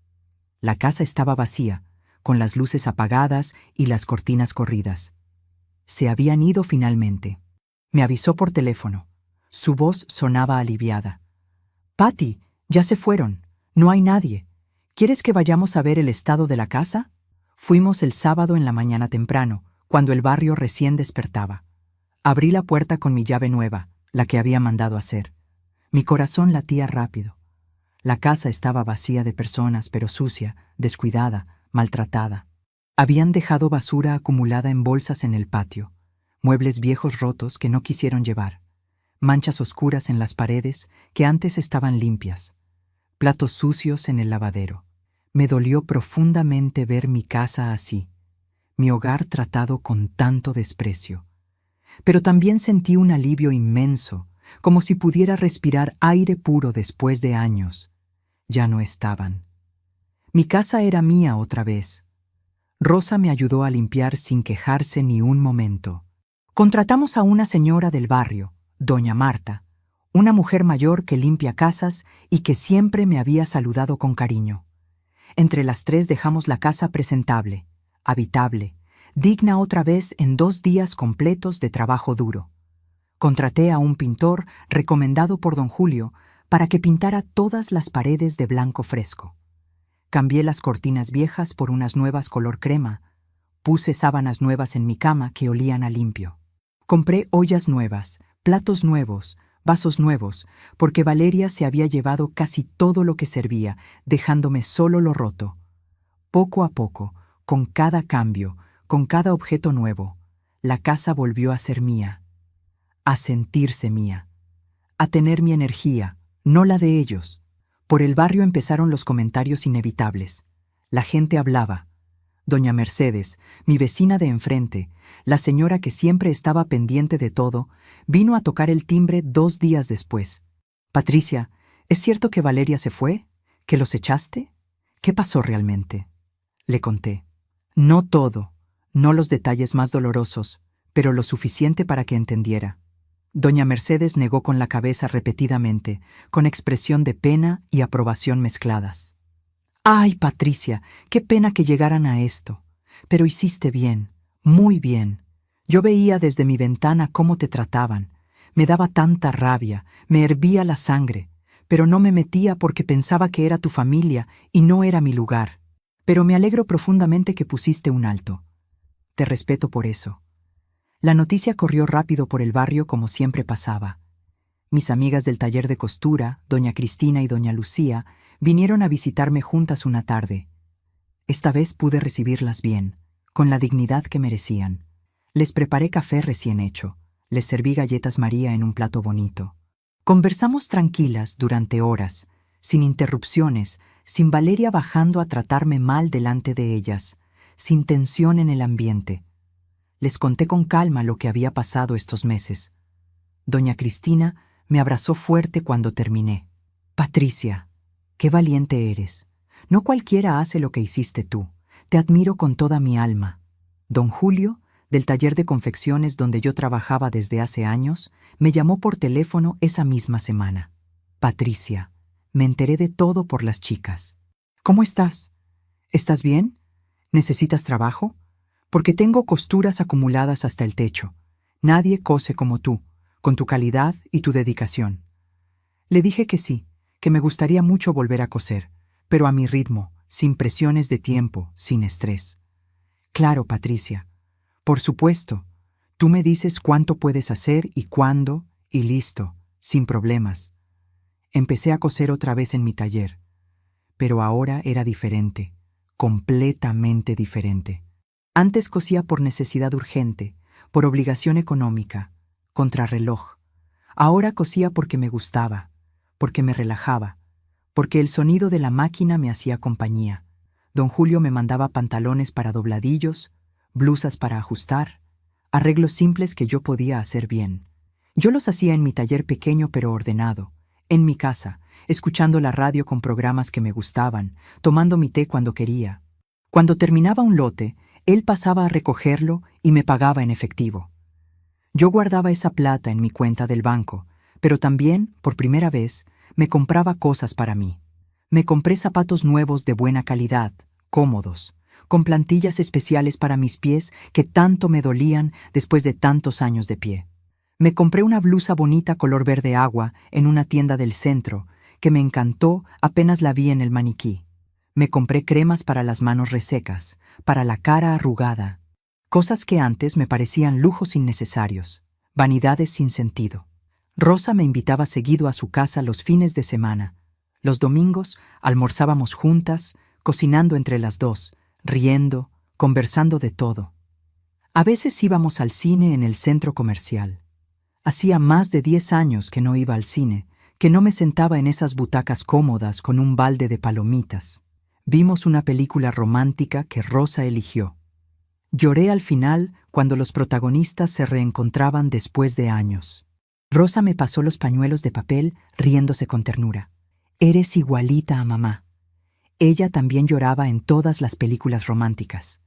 La casa estaba vacía, con las luces apagadas y las cortinas corridas. Se habían ido finalmente. Me avisó por teléfono. Su voz sonaba aliviada. «Patty, ya se fueron. No hay nadie. ¿Quieres que vayamos a ver el estado de la casa?» Fuimos el sábado en la mañana temprano, cuando el barrio recién despertaba. Abrí la puerta con mi llave nueva, la que había mandado hacer. Mi corazón latía rápido. La casa estaba vacía de personas, pero sucia, descuidada, maltratada. Habían dejado basura acumulada en bolsas en el patio, muebles viejos rotos que no quisieron llevar, manchas oscuras en las paredes que antes estaban limpias, platos sucios en el lavadero. Me dolió profundamente ver mi casa así, mi hogar tratado con tanto desprecio. Pero también sentí un alivio inmenso, como si pudiera respirar aire puro después de años. Ya no estaban. Mi casa era mía otra vez. Rosa me ayudó a limpiar sin quejarse ni un momento. Contratamos a una señora del barrio, doña Marta, una mujer mayor que limpia casas y que siempre me había saludado con cariño. Entre las 3 dejamos la casa presentable, habitable, digna otra vez en 2 días completos de trabajo duro. Contraté a un pintor recomendado por don Julio para que pintara todas las paredes de blanco fresco. Cambié las cortinas viejas por unas nuevas color crema. Puse sábanas nuevas en mi cama que olían a limpio. Compré ollas nuevas, platos nuevos, vasos nuevos, porque Valeria se había llevado casi todo lo que servía, dejándome solo lo roto. Poco a poco, con cada cambio, con cada objeto nuevo, la casa volvió a ser mía, a sentirse mía, a tener mi energía, no la de ellos. Por el barrio empezaron los comentarios inevitables. La gente hablaba. Doña Mercedes, mi vecina de enfrente, la señora que siempre estaba pendiente de todo, vino a tocar el timbre 2 días después. «Patricia, ¿es cierto que Valeria se fue? ¿Que los echaste? ¿Qué pasó realmente?» Le conté. No todo, no los detalles más dolorosos, pero lo suficiente para que entendiera. Doña Mercedes negó con la cabeza repetidamente, con expresión de pena y aprobación mezcladas. «Ay, Patricia, qué pena que llegaran a esto. Pero hiciste bien, muy bien. Yo veía desde mi ventana cómo te trataban. Me daba tanta rabia, me hervía la sangre, pero no me metía porque pensaba que era tu familia y no era mi lugar. Pero me alegro profundamente que pusiste un alto. Te respeto por eso». La noticia corrió rápido por el barrio como siempre pasaba. Mis amigas del taller de costura, doña Cristina y doña Lucía, vinieron a visitarme juntas una tarde. Esta vez pude recibirlas bien, con la dignidad que merecían. Les preparé café recién hecho, les serví galletas María en un plato bonito. Conversamos tranquilas durante horas, sin interrupciones, sin Valeria bajando a tratarme mal delante de ellas, sin tensión en el ambiente. Les conté con calma lo que había pasado estos meses. Doña Cristina me abrazó fuerte cuando terminé. «Patricia, qué valiente eres. No cualquiera hace lo que hiciste tú. Te admiro con toda mi alma». Don Julio, del taller de confecciones donde yo trabajaba desde hace años, me llamó por teléfono esa misma semana. «Patricia, me enteré de todo por las chicas. ¿Cómo estás? ¿Estás bien? ¿Necesitas trabajo? Porque tengo costuras acumuladas hasta el techo. Nadie cose como tú, con tu calidad y tu dedicación. Le dije que sí, que me gustaría mucho volver a coser, pero a mi ritmo, sin presiones de tiempo, sin estrés. Claro, Patricia. Por supuesto. Tú me dices cuánto puedes hacer y cuándo, y listo, sin problemas. Empecé a coser otra vez en mi taller, pero ahora era diferente, completamente diferente. Antes cosía por necesidad urgente, por obligación económica, contrarreloj. Ahora cosía porque me gustaba, porque me relajaba, porque el sonido de la máquina me hacía compañía. Don Julio me mandaba pantalones para dobladillos, blusas para ajustar, arreglos simples que yo podía hacer bien. Yo los hacía en mi taller pequeño pero ordenado, en mi casa, escuchando la radio con programas que me gustaban, tomando mi té cuando quería. Cuando terminaba un lote, él pasaba a recogerlo y me pagaba en efectivo. Yo guardaba esa plata en mi cuenta del banco, pero también, por primera vez, me compraba cosas para mí. Me compré zapatos nuevos de buena calidad, cómodos, con plantillas especiales para mis pies que tanto me dolían después de tantos años de pie. Me compré una blusa bonita color verde agua en una tienda del centro, que me encantó apenas la vi en el maniquí. Me compré cremas para las manos resecas, para la cara arrugada, cosas que antes me parecían lujos innecesarios, vanidades sin sentido. Rosa me invitaba seguido a su casa los fines de semana. Los domingos almorzábamos juntas, cocinando entre las dos, riendo, conversando de todo. A veces íbamos al cine en el centro comercial. Hacía más de 10 años que no iba al cine, que no me sentaba en esas butacas cómodas con un balde de palomitas. Vimos una película romántica que Rosa eligió. Lloré al final cuando los protagonistas se reencontraban después de años. Rosa me pasó los pañuelos de papel riéndose con ternura. Eres igualita a mamá. Ella también lloraba en todas las películas románticas.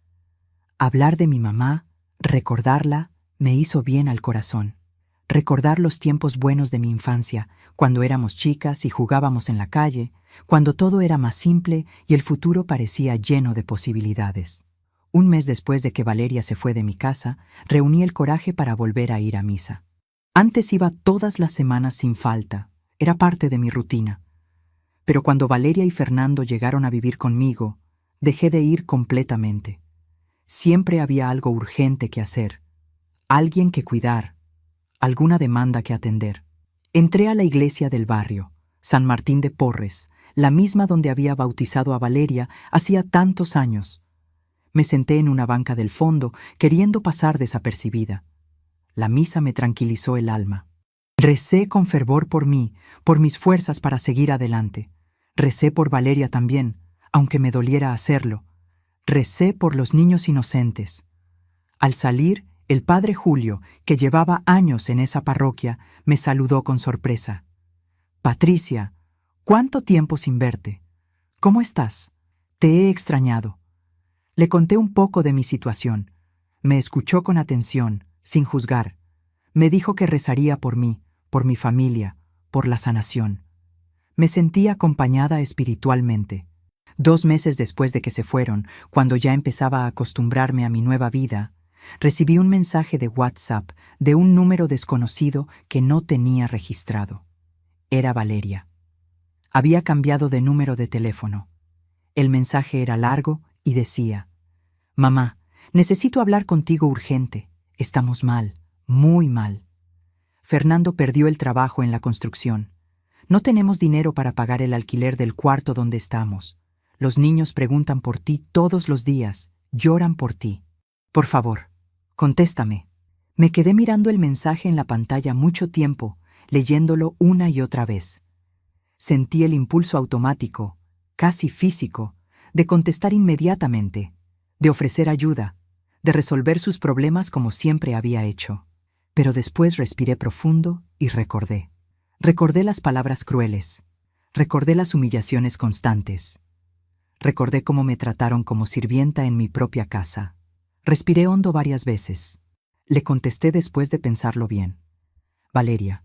Hablar de mi mamá, recordarla, me hizo bien al corazón. Recordar los tiempos buenos de mi infancia, cuando éramos chicas y jugábamos en la calle, cuando todo era más simple y el futuro parecía lleno de posibilidades. Un mes después de que Valeria se fue de mi casa, reuní el coraje para volver a ir a misa. Antes iba todas las semanas sin falta, era parte de mi rutina. Pero cuando Valeria y Fernando llegaron a vivir conmigo, dejé de ir completamente. Siempre había algo urgente que hacer, alguien que cuidar, alguna demanda que atender. Entré a la iglesia del barrio, San Martín de Porres, la misma donde había bautizado a Valeria hacía tantos años. Me senté en una banca del fondo, queriendo pasar desapercibida. La misa me tranquilizó el alma. Recé con fervor por mí, por mis fuerzas para seguir adelante. Recé por Valeria también, aunque me doliera hacerlo. Recé por los niños inocentes. Al salir, el padre Julio, que llevaba años en esa parroquia, me saludó con sorpresa. «Patricia, ¿cuánto tiempo sin verte? ¿Cómo estás? Te he extrañado». Le conté un poco de mi situación. Me escuchó con atención, sin juzgar. Me dijo que rezaría por mí, por mi familia, por la sanación. Me sentí acompañada espiritualmente. 2 meses después de que se fueron, cuando ya empezaba a acostumbrarme a mi nueva vida, recibí un mensaje de WhatsApp de un número desconocido que no tenía registrado. Era Valeria. Había cambiado de número de teléfono. El mensaje era largo y decía: «Mamá, necesito hablar contigo urgente. Estamos mal, muy mal. Fernando perdió el trabajo en la construcción. No tenemos dinero para pagar el alquiler del cuarto donde estamos. Los niños preguntan por ti todos los días, lloran por ti. Por favor, contéstame». Me quedé mirando el mensaje en la pantalla mucho tiempo, leyéndolo una y otra vez. Sentí el impulso automático, casi físico, de contestar inmediatamente, de ofrecer ayuda, de resolver sus problemas como siempre había hecho. Pero después respiré profundo y recordé. Recordé las palabras crueles. Recordé las humillaciones constantes. Recordé cómo me trataron como sirvienta en mi propia casa. Respiré hondo varias veces. Le contesté después de pensarlo bien. «Valeria,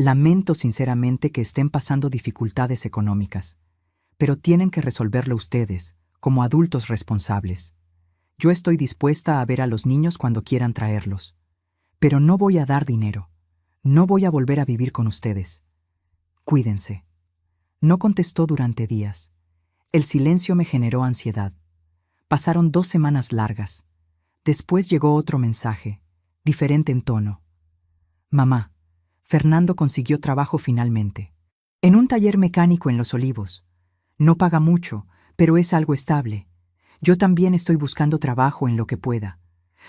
Lamento sinceramente que estén pasando dificultades económicas, pero tienen que resolverlo ustedes, como adultos responsables. Yo estoy dispuesta a ver a los niños cuando quieran traerlos, pero no voy a dar dinero. No voy a volver a vivir con ustedes. Cuídense. No contestó durante días. El silencio me generó ansiedad. Pasaron 2 semanas largas. Después llegó otro mensaje, diferente en tono. Mamá, Fernando consiguió trabajo finalmente. En un taller mecánico en Los Olivos. No paga mucho, pero es algo estable. Yo también estoy buscando trabajo en lo que pueda.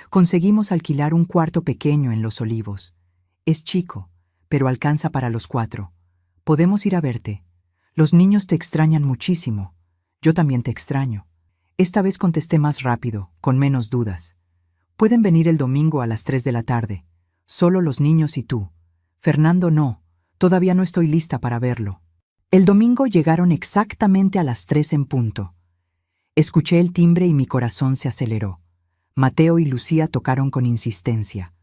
Conseguimos alquilar un cuarto pequeño en Los Olivos. Es chico, pero alcanza para los 4. Podemos ir a verte. Los niños te extrañan muchísimo. Yo también te extraño. Esta vez contesté más rápido, con menos dudas. Pueden venir el domingo a las 3 de la tarde. Solo los niños y tú. Fernando no. Todavía no estoy lista para verlo. El domingo llegaron exactamente a las 3 en punto. Escuché el timbre y mi corazón se aceleró. Mateo y Lucía tocaron con insistencia.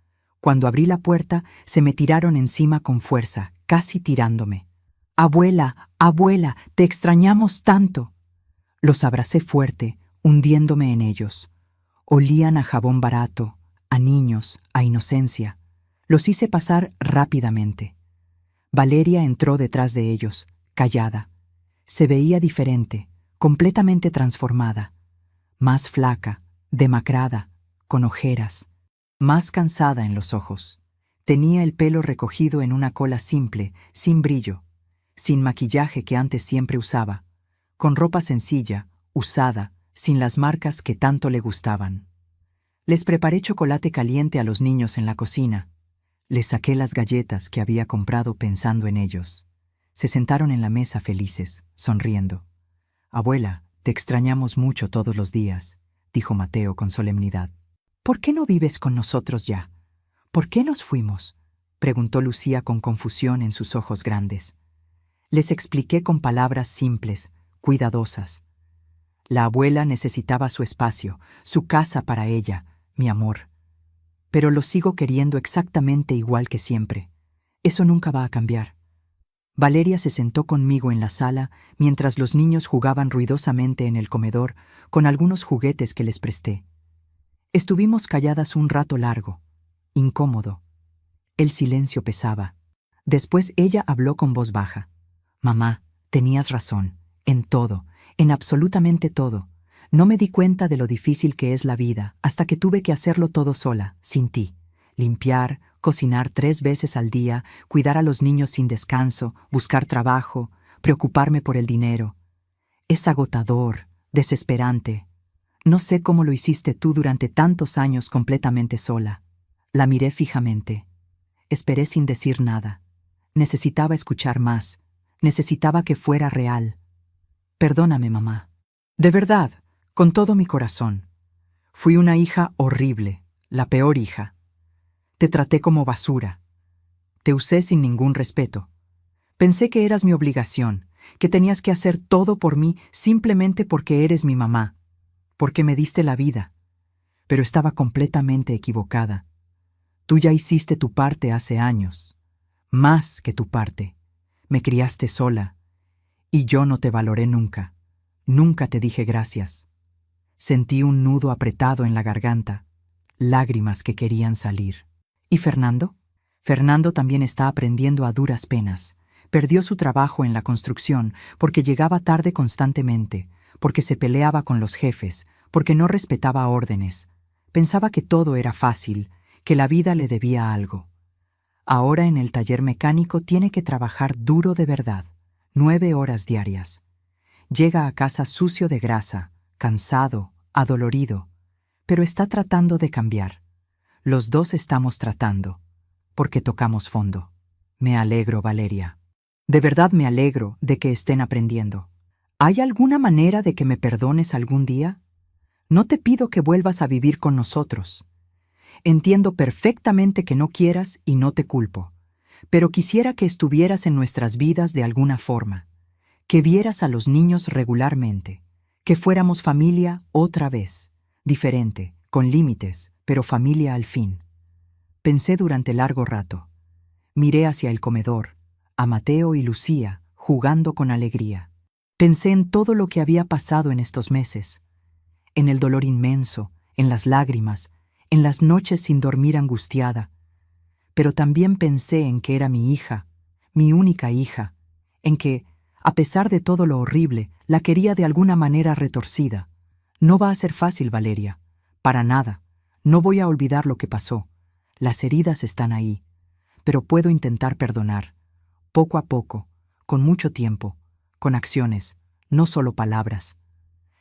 Cuando abrí la puerta, se me tiraron encima con fuerza, casi tirándome. «Abuela, abuela, te extrañamos tanto». Los abracé fuerte, hundiéndome en ellos. Olían a jabón barato, a niños, a inocencia. Los hice pasar rápidamente. Valeria entró detrás de ellos, callada. Se veía diferente, completamente transformada. Más flaca, demacrada, con ojeras, más cansada en los ojos. Tenía el pelo recogido en una cola simple, sin brillo, sin maquillaje que antes siempre usaba, con ropa sencilla, usada, sin las marcas que tanto le gustaban. Les preparé chocolate caliente a los niños en la cocina. Les saqué las galletas que había comprado pensando en ellos. Se sentaron en la mesa felices, sonriendo. «Abuela, te extrañamos mucho todos los días», dijo Mateo con solemnidad. «¿Por qué no vives con nosotros ya? ¿Por qué nos fuimos?», preguntó Lucía con confusión en sus ojos grandes. Les expliqué con palabras simples, cuidadosas. La abuela necesitaba su espacio, su casa para ella, mi amor. Pero lo sigo queriendo exactamente igual que siempre. Eso nunca va a cambiar. Valeria se sentó conmigo en la sala mientras los niños jugaban ruidosamente en el comedor con algunos juguetes que les presté. Estuvimos calladas un rato largo, incómodo. El silencio pesaba. Después ella habló con voz baja. «Mamá, tenías razón, en todo, en absolutamente todo. No me di cuenta de lo difícil que es la vida hasta que tuve que hacerlo todo sola, sin ti. Limpiar, cocinar 3 veces al día, cuidar a los niños sin descanso, buscar trabajo, preocuparme por el dinero. Es agotador, desesperante. No sé cómo lo hiciste tú durante tantos años completamente sola». La miré fijamente. Esperé sin decir nada. Necesitaba escuchar más. Necesitaba que fuera real. «Perdóname, mamá. De verdad, con todo mi corazón. Fui una hija horrible, la peor hija. Te traté como basura. Te usé sin ningún respeto. Pensé que eras mi obligación, que tenías que hacer todo por mí simplemente porque eres mi mamá, porque me diste la vida. Pero estaba completamente equivocada. Tú ya hiciste tu parte hace años. Más que tu parte. Me criaste sola. Y yo no te valoré nunca. Nunca te dije gracias». Sentí un nudo apretado en la garganta, lágrimas que querían salir. ¿Y Fernando? Fernando también está aprendiendo a duras penas. Perdió su trabajo en la construcción porque llegaba tarde constantemente, porque se peleaba con los jefes, porque no respetaba órdenes. Pensaba que todo era fácil, que la vida le debía algo. Ahora en el taller mecánico tiene que trabajar duro de verdad, 9 horas diarias. Llega a casa sucio de grasa, cansado, adolorido, pero está tratando de cambiar. Los dos estamos tratando, porque tocamos fondo. Me alegro, Valeria. De verdad me alegro de que estén aprendiendo. ¿Hay alguna manera de que me perdones algún día? No te pido que vuelvas a vivir con nosotros. Entiendo perfectamente que no quieras y no te culpo, pero quisiera que estuvieras en nuestras vidas de alguna forma, que vieras a los niños regularmente, que fuéramos familia otra vez, diferente, con límites, pero familia al fin. Pensé durante largo rato. Miré hacia el comedor, a Mateo y Lucía, jugando con alegría. Pensé en todo lo que había pasado en estos meses, en el dolor inmenso, en las lágrimas, en las noches sin dormir angustiada. Pero también pensé en que era mi hija, mi única hija, en que, a pesar de todo lo horrible, la quería de alguna manera retorcida. No va a ser fácil, Valeria. Para nada. No voy a olvidar lo que pasó. Las heridas están ahí. Pero puedo intentar perdonar. Poco a poco, con mucho tiempo, con acciones, no solo palabras.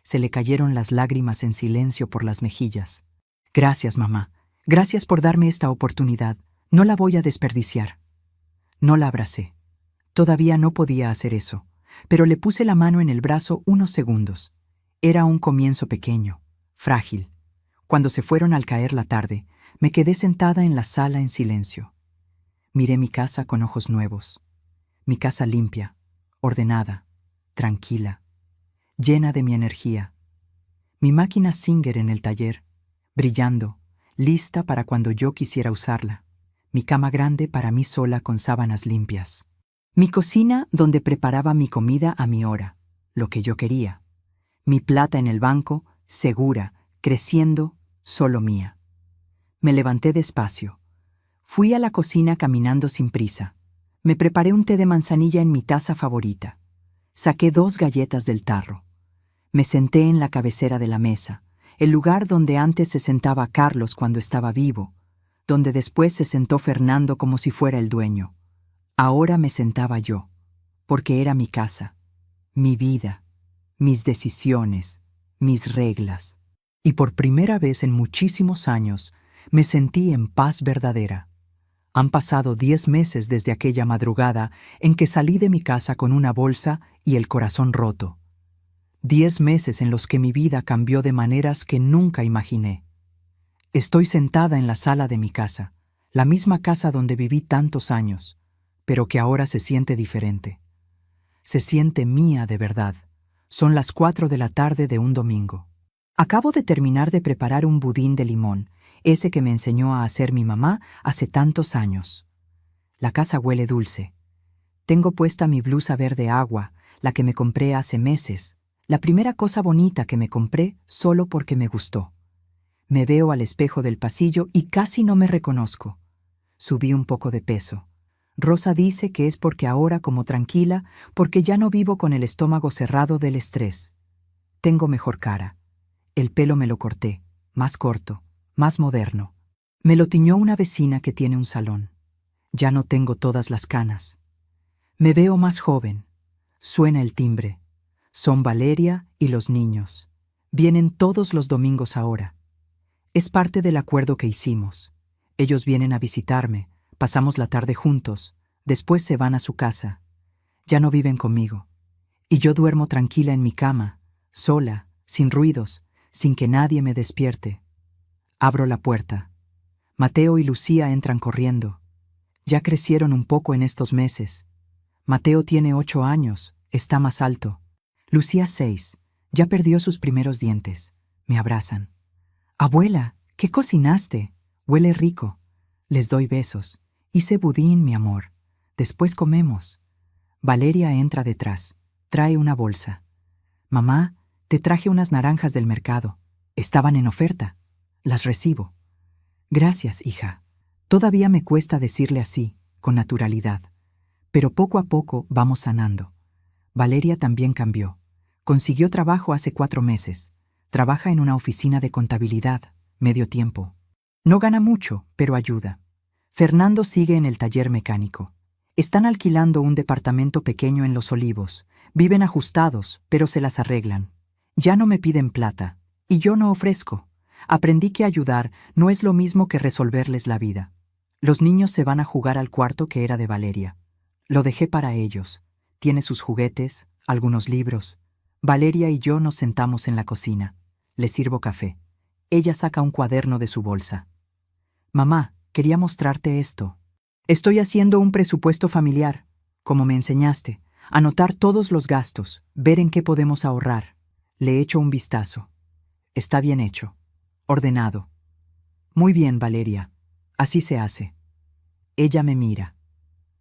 Se le cayeron las lágrimas en silencio por las mejillas. Gracias, mamá. Gracias por darme esta oportunidad. No la voy a desperdiciar. No la abracé. Todavía no podía hacer eso, pero le puse la mano en el brazo unos segundos. Era un comienzo pequeño, frágil. Cuando se fueron al caer la tarde, me quedé sentada en la sala en silencio. Miré mi casa con ojos nuevos. Mi casa limpia, ordenada, tranquila, llena de mi energía. Mi máquina Singer en el taller, brillando, lista para cuando yo quisiera usarla. Mi cama grande para mí sola con sábanas limpias. Mi cocina donde preparaba mi comida a mi hora, lo que yo quería. Mi plata en el banco, segura, creciendo, solo mía. Me levanté despacio. Fui a la cocina caminando sin prisa. Me preparé un té de manzanilla en mi taza favorita. Saqué 2 galletas del tarro. Me senté en la cabecera de la mesa, el lugar donde antes se sentaba Carlos cuando estaba vivo, donde después se sentó Fernando como si fuera el dueño. Ahora me sentaba yo, porque era mi casa, mi vida, mis decisiones, mis reglas. Y por primera vez en muchísimos años me sentí en paz verdadera. Han pasado 10 meses desde aquella madrugada en que salí de mi casa con una bolsa y el corazón roto. 10 meses en los que mi vida cambió de maneras que nunca imaginé. Estoy sentada en la sala de mi casa, la misma casa donde viví tantos años, pero que ahora se siente diferente. Se siente mía de verdad. Son las 4 de la tarde de un domingo. Acabo de terminar de preparar un budín de limón, ese que me enseñó a hacer mi mamá hace tantos años. La casa huele dulce. Tengo puesta mi blusa verde agua, la que me compré hace meses, la primera cosa bonita que me compré solo porque me gustó. Me veo al espejo del pasillo y casi no me reconozco. Subí un poco de peso. Rosa dice que es porque ahora como tranquila, porque ya no vivo con el estómago cerrado del estrés. Tengo mejor cara. El pelo me lo corté, más corto, más moderno. Me lo tiñó una vecina que tiene un salón. Ya no tengo todas las canas. Me veo más joven. Suena el timbre. Son Valeria y los niños. Vienen todos los domingos ahora. Es parte del acuerdo que hicimos. Ellos vienen a visitarme, pasamos la tarde juntos, después se van a su casa. Ya no viven conmigo. Y yo duermo tranquila en mi cama, sola, sin ruidos, sin que nadie me despierte. Abro la puerta. Mateo y Lucía entran corriendo. Ya crecieron un poco en estos meses. Mateo tiene 8 años, está más alto. Lucía 6, ya perdió sus primeros dientes. Me abrazan. Abuela, ¿qué cocinaste? Huele rico. Les doy besos. Hice budín, mi amor. Después comemos. Valeria entra detrás. Trae una bolsa. Mamá, te traje unas naranjas del mercado. Estaban en oferta. Las recibo. Gracias, hija. Todavía me cuesta decirle así, con naturalidad. Pero poco a poco vamos sanando. Valeria también cambió. Consiguió trabajo hace 4 meses. Trabaja en una oficina de contabilidad, medio tiempo. No gana mucho, pero ayuda. Fernando sigue en el taller mecánico. Están alquilando un departamento pequeño en Los Olivos. Viven ajustados, pero se las arreglan. Ya no me piden plata, y yo no ofrezco. Aprendí que ayudar no es lo mismo que resolverles la vida. Los niños se van a jugar al cuarto que era de Valeria. Lo dejé para ellos. Tiene sus juguetes, algunos libros. Valeria y yo nos sentamos en la cocina. Le sirvo café. Ella saca un cuaderno de su bolsa. Mamá, quería mostrarte esto. Estoy haciendo un presupuesto familiar, como me enseñaste. Anotar todos los gastos, ver en qué podemos ahorrar. Le echo un vistazo. Está bien hecho. Ordenado. Muy bien, Valeria. Así se hace. Ella me mira.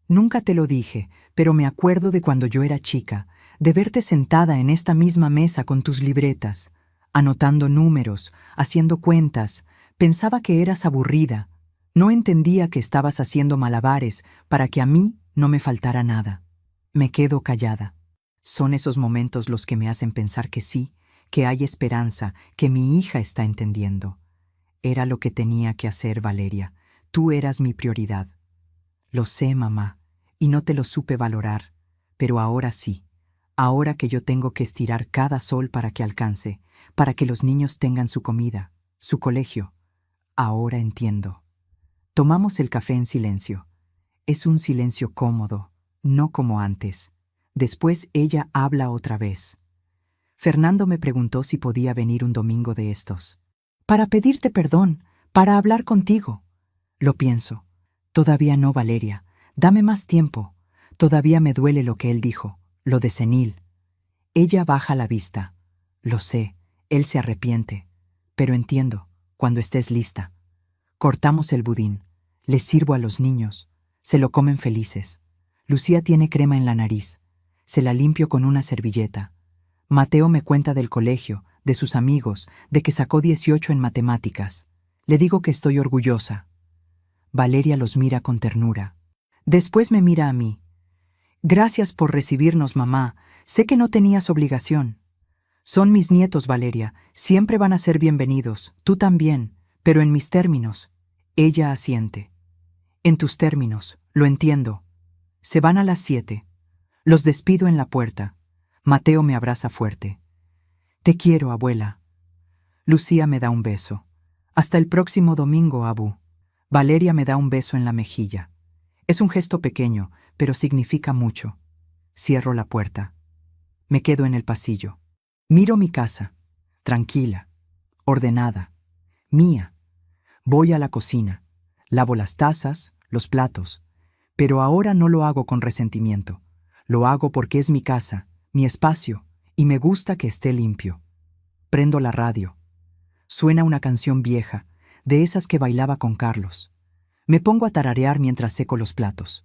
Nunca te lo dije, pero me acuerdo de cuando yo era chica, de verte sentada en esta misma mesa con tus libretas, anotando números, haciendo cuentas. Pensaba que eras aburrida. No entendía que estabas haciendo malabares para que a mí no me faltara nada. Me quedo callada. Son esos momentos los que me hacen pensar que sí, que hay esperanza, que mi hija está entendiendo. Era lo que tenía que hacer, Valeria. Tú eras mi prioridad. Lo sé, mamá, y no te lo supe valorar, pero ahora sí. Ahora que yo tengo que estirar cada sol para que alcance, para que los niños tengan su comida, su colegio. Ahora entiendo. Tomamos el café en silencio. Es un silencio cómodo, no como antes. Después ella habla otra vez. Fernando me preguntó si podía venir un domingo de estos. Para pedirte perdón, para hablar contigo. Lo pienso. Todavía no, Valeria. Dame más tiempo. Todavía me duele lo que él dijo, lo de senil. Ella baja la vista. Lo sé, él se arrepiente. Pero entiendo, cuando estés lista. Cortamos el budín. Les sirvo a los niños. Se lo comen felices. Lucía tiene crema en la nariz. Se la limpio con una servilleta. Mateo me cuenta del colegio, de sus amigos, de que sacó 18 en matemáticas. Le digo que estoy orgullosa. Valeria los mira con ternura. Después me mira a mí. Gracias por recibirnos, mamá. Sé que no tenías obligación. Son mis nietos, Valeria. Siempre van a ser bienvenidos. Tú también, pero en mis términos. Ella asiente. En tus términos, lo entiendo. Se van a las 7. Los despido en la puerta. Mateo me abraza fuerte. Te quiero, abuela. Lucía me da un beso. Hasta el próximo domingo, Abu. Valeria me da un beso en la mejilla. Es un gesto pequeño, pero significa mucho. Cierro la puerta. Me quedo en el pasillo. Miro mi casa. Tranquila. Ordenada. Mía. Voy a la cocina. Lavo las tazas, los platos. Pero ahora no lo hago con resentimiento. Lo hago porque es mi casa, mi espacio, y me gusta que esté limpio. Prendo la radio. Suena una canción vieja, de esas que bailaba con Carlos. Me pongo a tararear mientras seco los platos.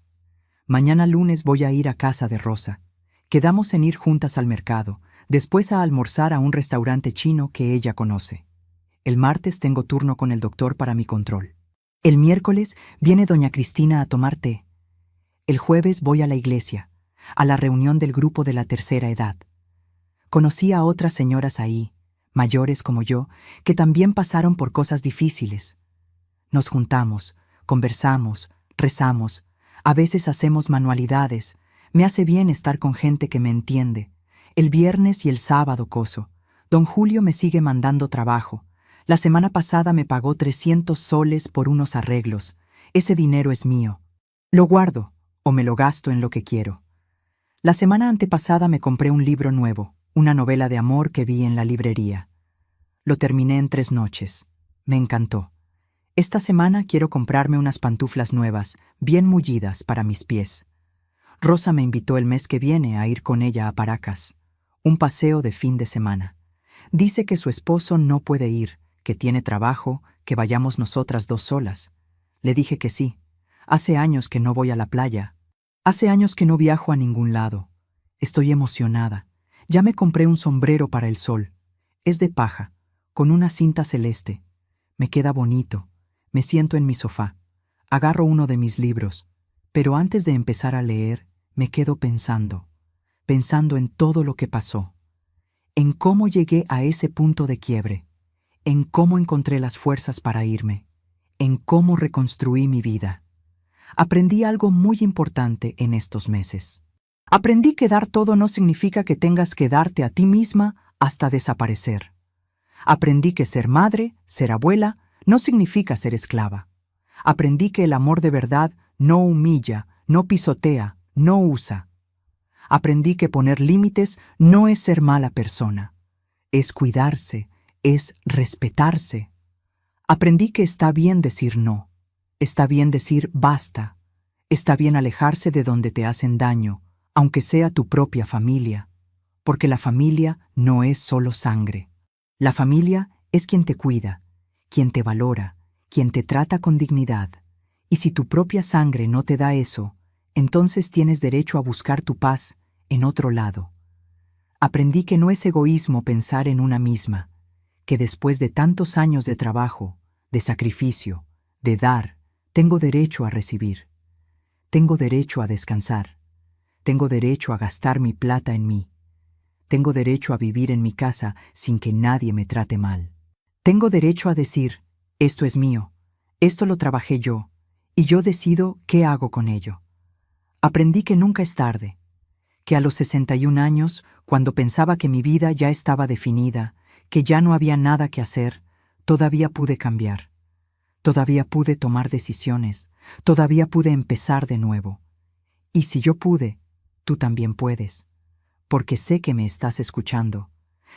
Mañana lunes voy a ir a casa de Rosa. Quedamos en ir juntas al mercado, después a almorzar a un restaurante chino que ella conoce. El martes tengo turno con el doctor para mi control. El miércoles viene doña Cristina a tomar té. El jueves voy a la iglesia, a la reunión del grupo de la tercera edad. Conocí a otras señoras ahí, mayores como yo, que también pasaron por cosas difíciles. Nos juntamos, conversamos, rezamos, a veces hacemos manualidades. Me hace bien estar con gente que me entiende. El viernes y el sábado coso. Don Julio me sigue mandando trabajo. La semana pasada me pagó 300 soles por unos arreglos. Ese dinero es mío. Lo guardo o me lo gasto en lo que quiero. La semana antepasada me compré un libro nuevo, una novela de amor que vi en la librería. Lo terminé en 3 noches. Me encantó. Esta semana quiero comprarme unas pantuflas nuevas, bien mullidas para mis pies. Rosa me invitó el mes que viene a ir con ella a Paracas, un paseo de fin de semana. Dice que su esposo no puede ir, que tiene trabajo, que vayamos nosotras 2 solas. Le dije que sí. Hace años que no voy a la playa. Hace años que no viajo a ningún lado. Estoy emocionada. Ya me compré un sombrero para el sol. Es de paja, con una cinta celeste. Me queda bonito. Me siento en mi sofá. Agarro uno de mis libros. Pero antes de empezar a leer, me quedo pensando en todo lo que pasó. En cómo llegué a ese punto de quiebre. En cómo encontré las fuerzas para irme. En cómo reconstruí mi vida. Aprendí algo muy importante en estos meses. Aprendí que dar todo no significa que tengas que darte a ti misma hasta desaparecer. Aprendí que ser madre, ser abuela, no significa ser esclava. Aprendí que el amor de verdad no humilla, no pisotea, no usa. Aprendí que poner límites no es ser mala persona. Es cuidarse, es respetarse. Aprendí que está bien decir no. Está bien decir basta. Está bien alejarse de donde te hacen daño, aunque sea tu propia familia. Porque la familia no es solo sangre. La familia es quien te cuida, quien te valora, quien te trata con dignidad. Y si tu propia sangre no te da eso, entonces tienes derecho a buscar tu paz en otro lado. Aprendí que no es egoísmo pensar en una misma, que después de tantos años de trabajo, de sacrificio, de dar, tengo derecho a recibir. Tengo derecho a descansar. Tengo derecho a gastar mi plata en mí. Tengo derecho a vivir en mi casa sin que nadie me trate mal. Tengo derecho a decir, esto es mío, esto lo trabajé yo, y yo decido qué hago con ello. Aprendí que nunca es tarde, que a los 61 años, cuando pensaba que mi vida ya estaba definida, que ya no había nada que hacer, todavía pude cambiar. Todavía pude tomar decisiones, todavía pude empezar de nuevo. Y si yo pude, tú también puedes. Porque sé que me estás escuchando.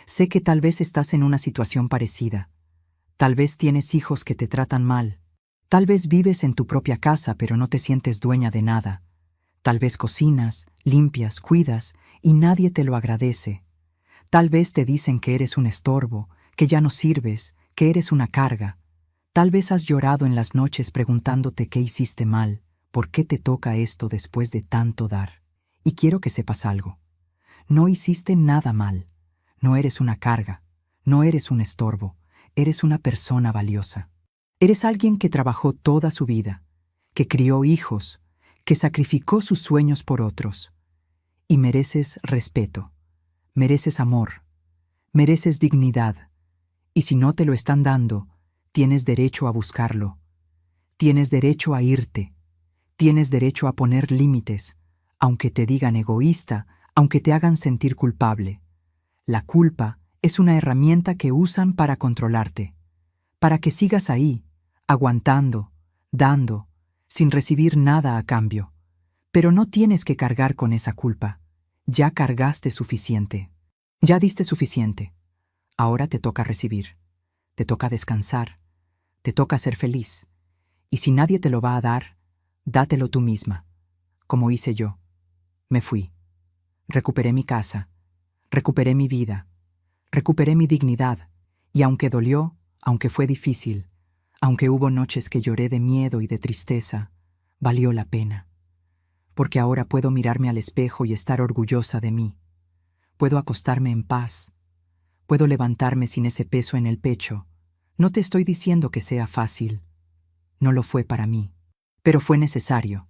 Sé que tal vez estás en una situación parecida. Tal vez tienes hijos que te tratan mal. Tal vez vives en tu propia casa pero no te sientes dueña de nada. Tal vez cocinas, limpias, cuidas y nadie te lo agradece. Tal vez te dicen que eres un estorbo, que ya no sirves, que eres una carga. Tal vez has llorado en las noches preguntándote qué hiciste mal, por qué te toca esto después de tanto dar. Y quiero que sepas algo. No hiciste nada mal. No eres una carga. No eres un estorbo. Eres una persona valiosa. Eres alguien que trabajó toda su vida, que crió hijos, que sacrificó sus sueños por otros. Y mereces respeto. Mereces amor. Mereces dignidad. Y si no te lo están dando, tienes derecho a buscarlo. Tienes derecho a irte. Tienes derecho a poner límites, aunque te digan egoísta, aunque te hagan sentir culpable. La culpa es una herramienta que usan para controlarte, para que sigas ahí, aguantando, dando, sin recibir nada a cambio. Pero no tienes que cargar con esa culpa. Ya cargaste suficiente. Ya diste suficiente. Ahora te toca recibir. Te toca descansar. Te toca ser feliz. Y si nadie te lo va a dar, dátelo tú misma, como hice yo. Me fui. Recuperé mi casa. Recuperé mi vida. Recuperé mi dignidad. Y aunque dolió, aunque fue difícil, aunque hubo noches que lloré de miedo y de tristeza, valió la pena. Porque ahora puedo mirarme al espejo y estar orgullosa de mí. Puedo acostarme en paz. Puedo levantarme sin ese peso en el pecho. No te estoy diciendo que sea fácil. No lo fue para mí, pero fue necesario.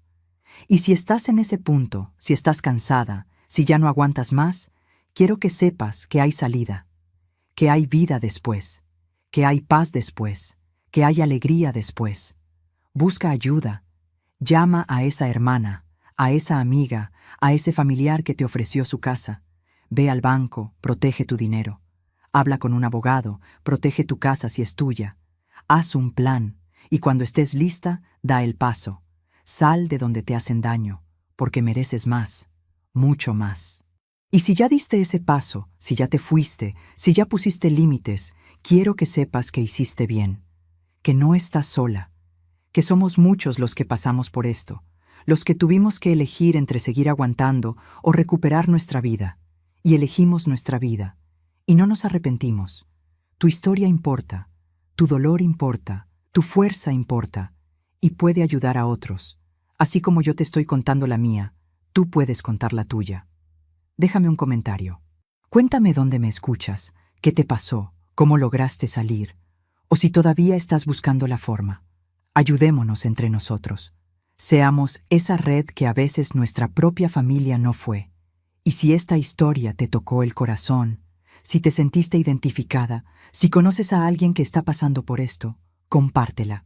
Y si estás en ese punto, si estás cansada, si ya no aguantas más, quiero que sepas que hay salida, que hay vida después, que hay paz después, que hay alegría después. Busca ayuda. Llama a esa hermana, a esa amiga, a ese familiar que te ofreció su casa. Ve al banco, protege tu dinero. Habla con un abogado, protege tu casa si es tuya. Haz un plan, y cuando estés lista, da el paso. Sal de donde te hacen daño, porque mereces más, mucho más. Y si ya diste ese paso, si ya te fuiste, si ya pusiste límites, quiero que sepas que hiciste bien, que no estás sola, que somos muchos los que pasamos por esto, los que tuvimos que elegir entre seguir aguantando o recuperar nuestra vida, y elegimos nuestra vida, y no nos arrepentimos. Tu historia importa, tu dolor importa, tu fuerza importa, y puede ayudar a otros. Así como yo te estoy contando la mía, tú puedes contar la tuya. Déjame un comentario. Cuéntame dónde me escuchas, qué te pasó, cómo lograste salir, o si todavía estás buscando la forma. Ayudémonos entre nosotros. Seamos esa red que a veces nuestra propia familia no fue. Y si esta historia te tocó el corazón, si te sentiste identificada, si conoces a alguien que está pasando por esto, compártela.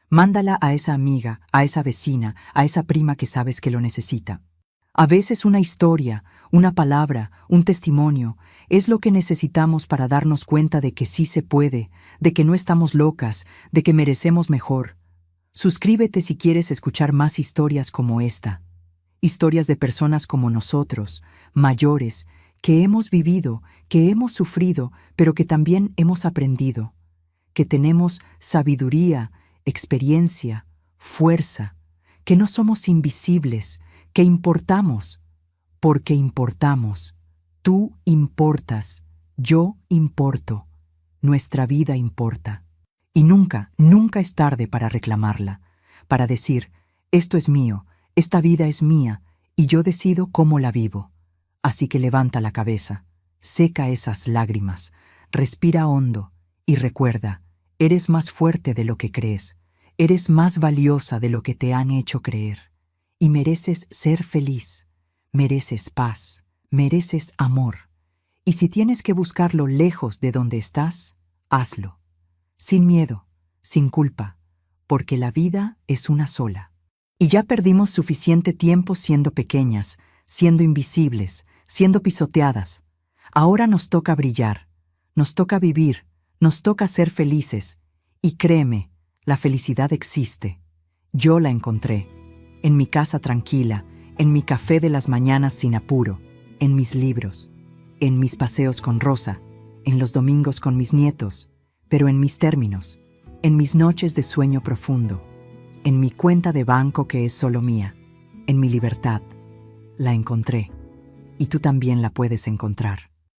Mándala a esa amiga, a esa vecina, a esa prima que sabes que lo necesita. A veces una historia, una palabra, un testimonio, es lo que necesitamos para darnos cuenta de que sí se puede, de que no estamos locas, de que merecemos mejor. Suscríbete si quieres escuchar más historias como esta. Historias de personas como nosotros, mayores, que hemos vivido, que hemos sufrido, pero que también hemos aprendido. Que tenemos sabiduría, experiencia, fuerza, que no somos invisibles, que importamos, porque importamos. Tú importas, yo importo, nuestra vida importa. Y nunca, nunca es tarde para reclamarla, para decir, esto es mío, Esta vida es mía y yo decido cómo la vivo. Así que levanta la cabeza, seca esas lágrimas, respira hondo y recuerda, eres más fuerte de lo que crees, eres más valiosa de lo que te han hecho creer. Y mereces ser feliz, mereces paz, mereces amor. Y si tienes que buscarlo lejos de donde estás, hazlo. Sin miedo, sin culpa, porque la vida es una sola. Y ya perdimos suficiente tiempo siendo pequeñas, siendo invisibles, siendo pisoteadas. Ahora nos toca brillar, nos toca vivir, nos toca ser felices. Y créeme, la felicidad existe. Yo la encontré. En mi casa tranquila, en mi café de las mañanas sin apuro, en mis libros, en mis paseos con Rosa, en los domingos con mis nietos, pero en mis términos, en mis noches de sueño profundo, en mi cuenta de banco que es solo mía, en mi libertad. La encontré, y tú también la puedes encontrar.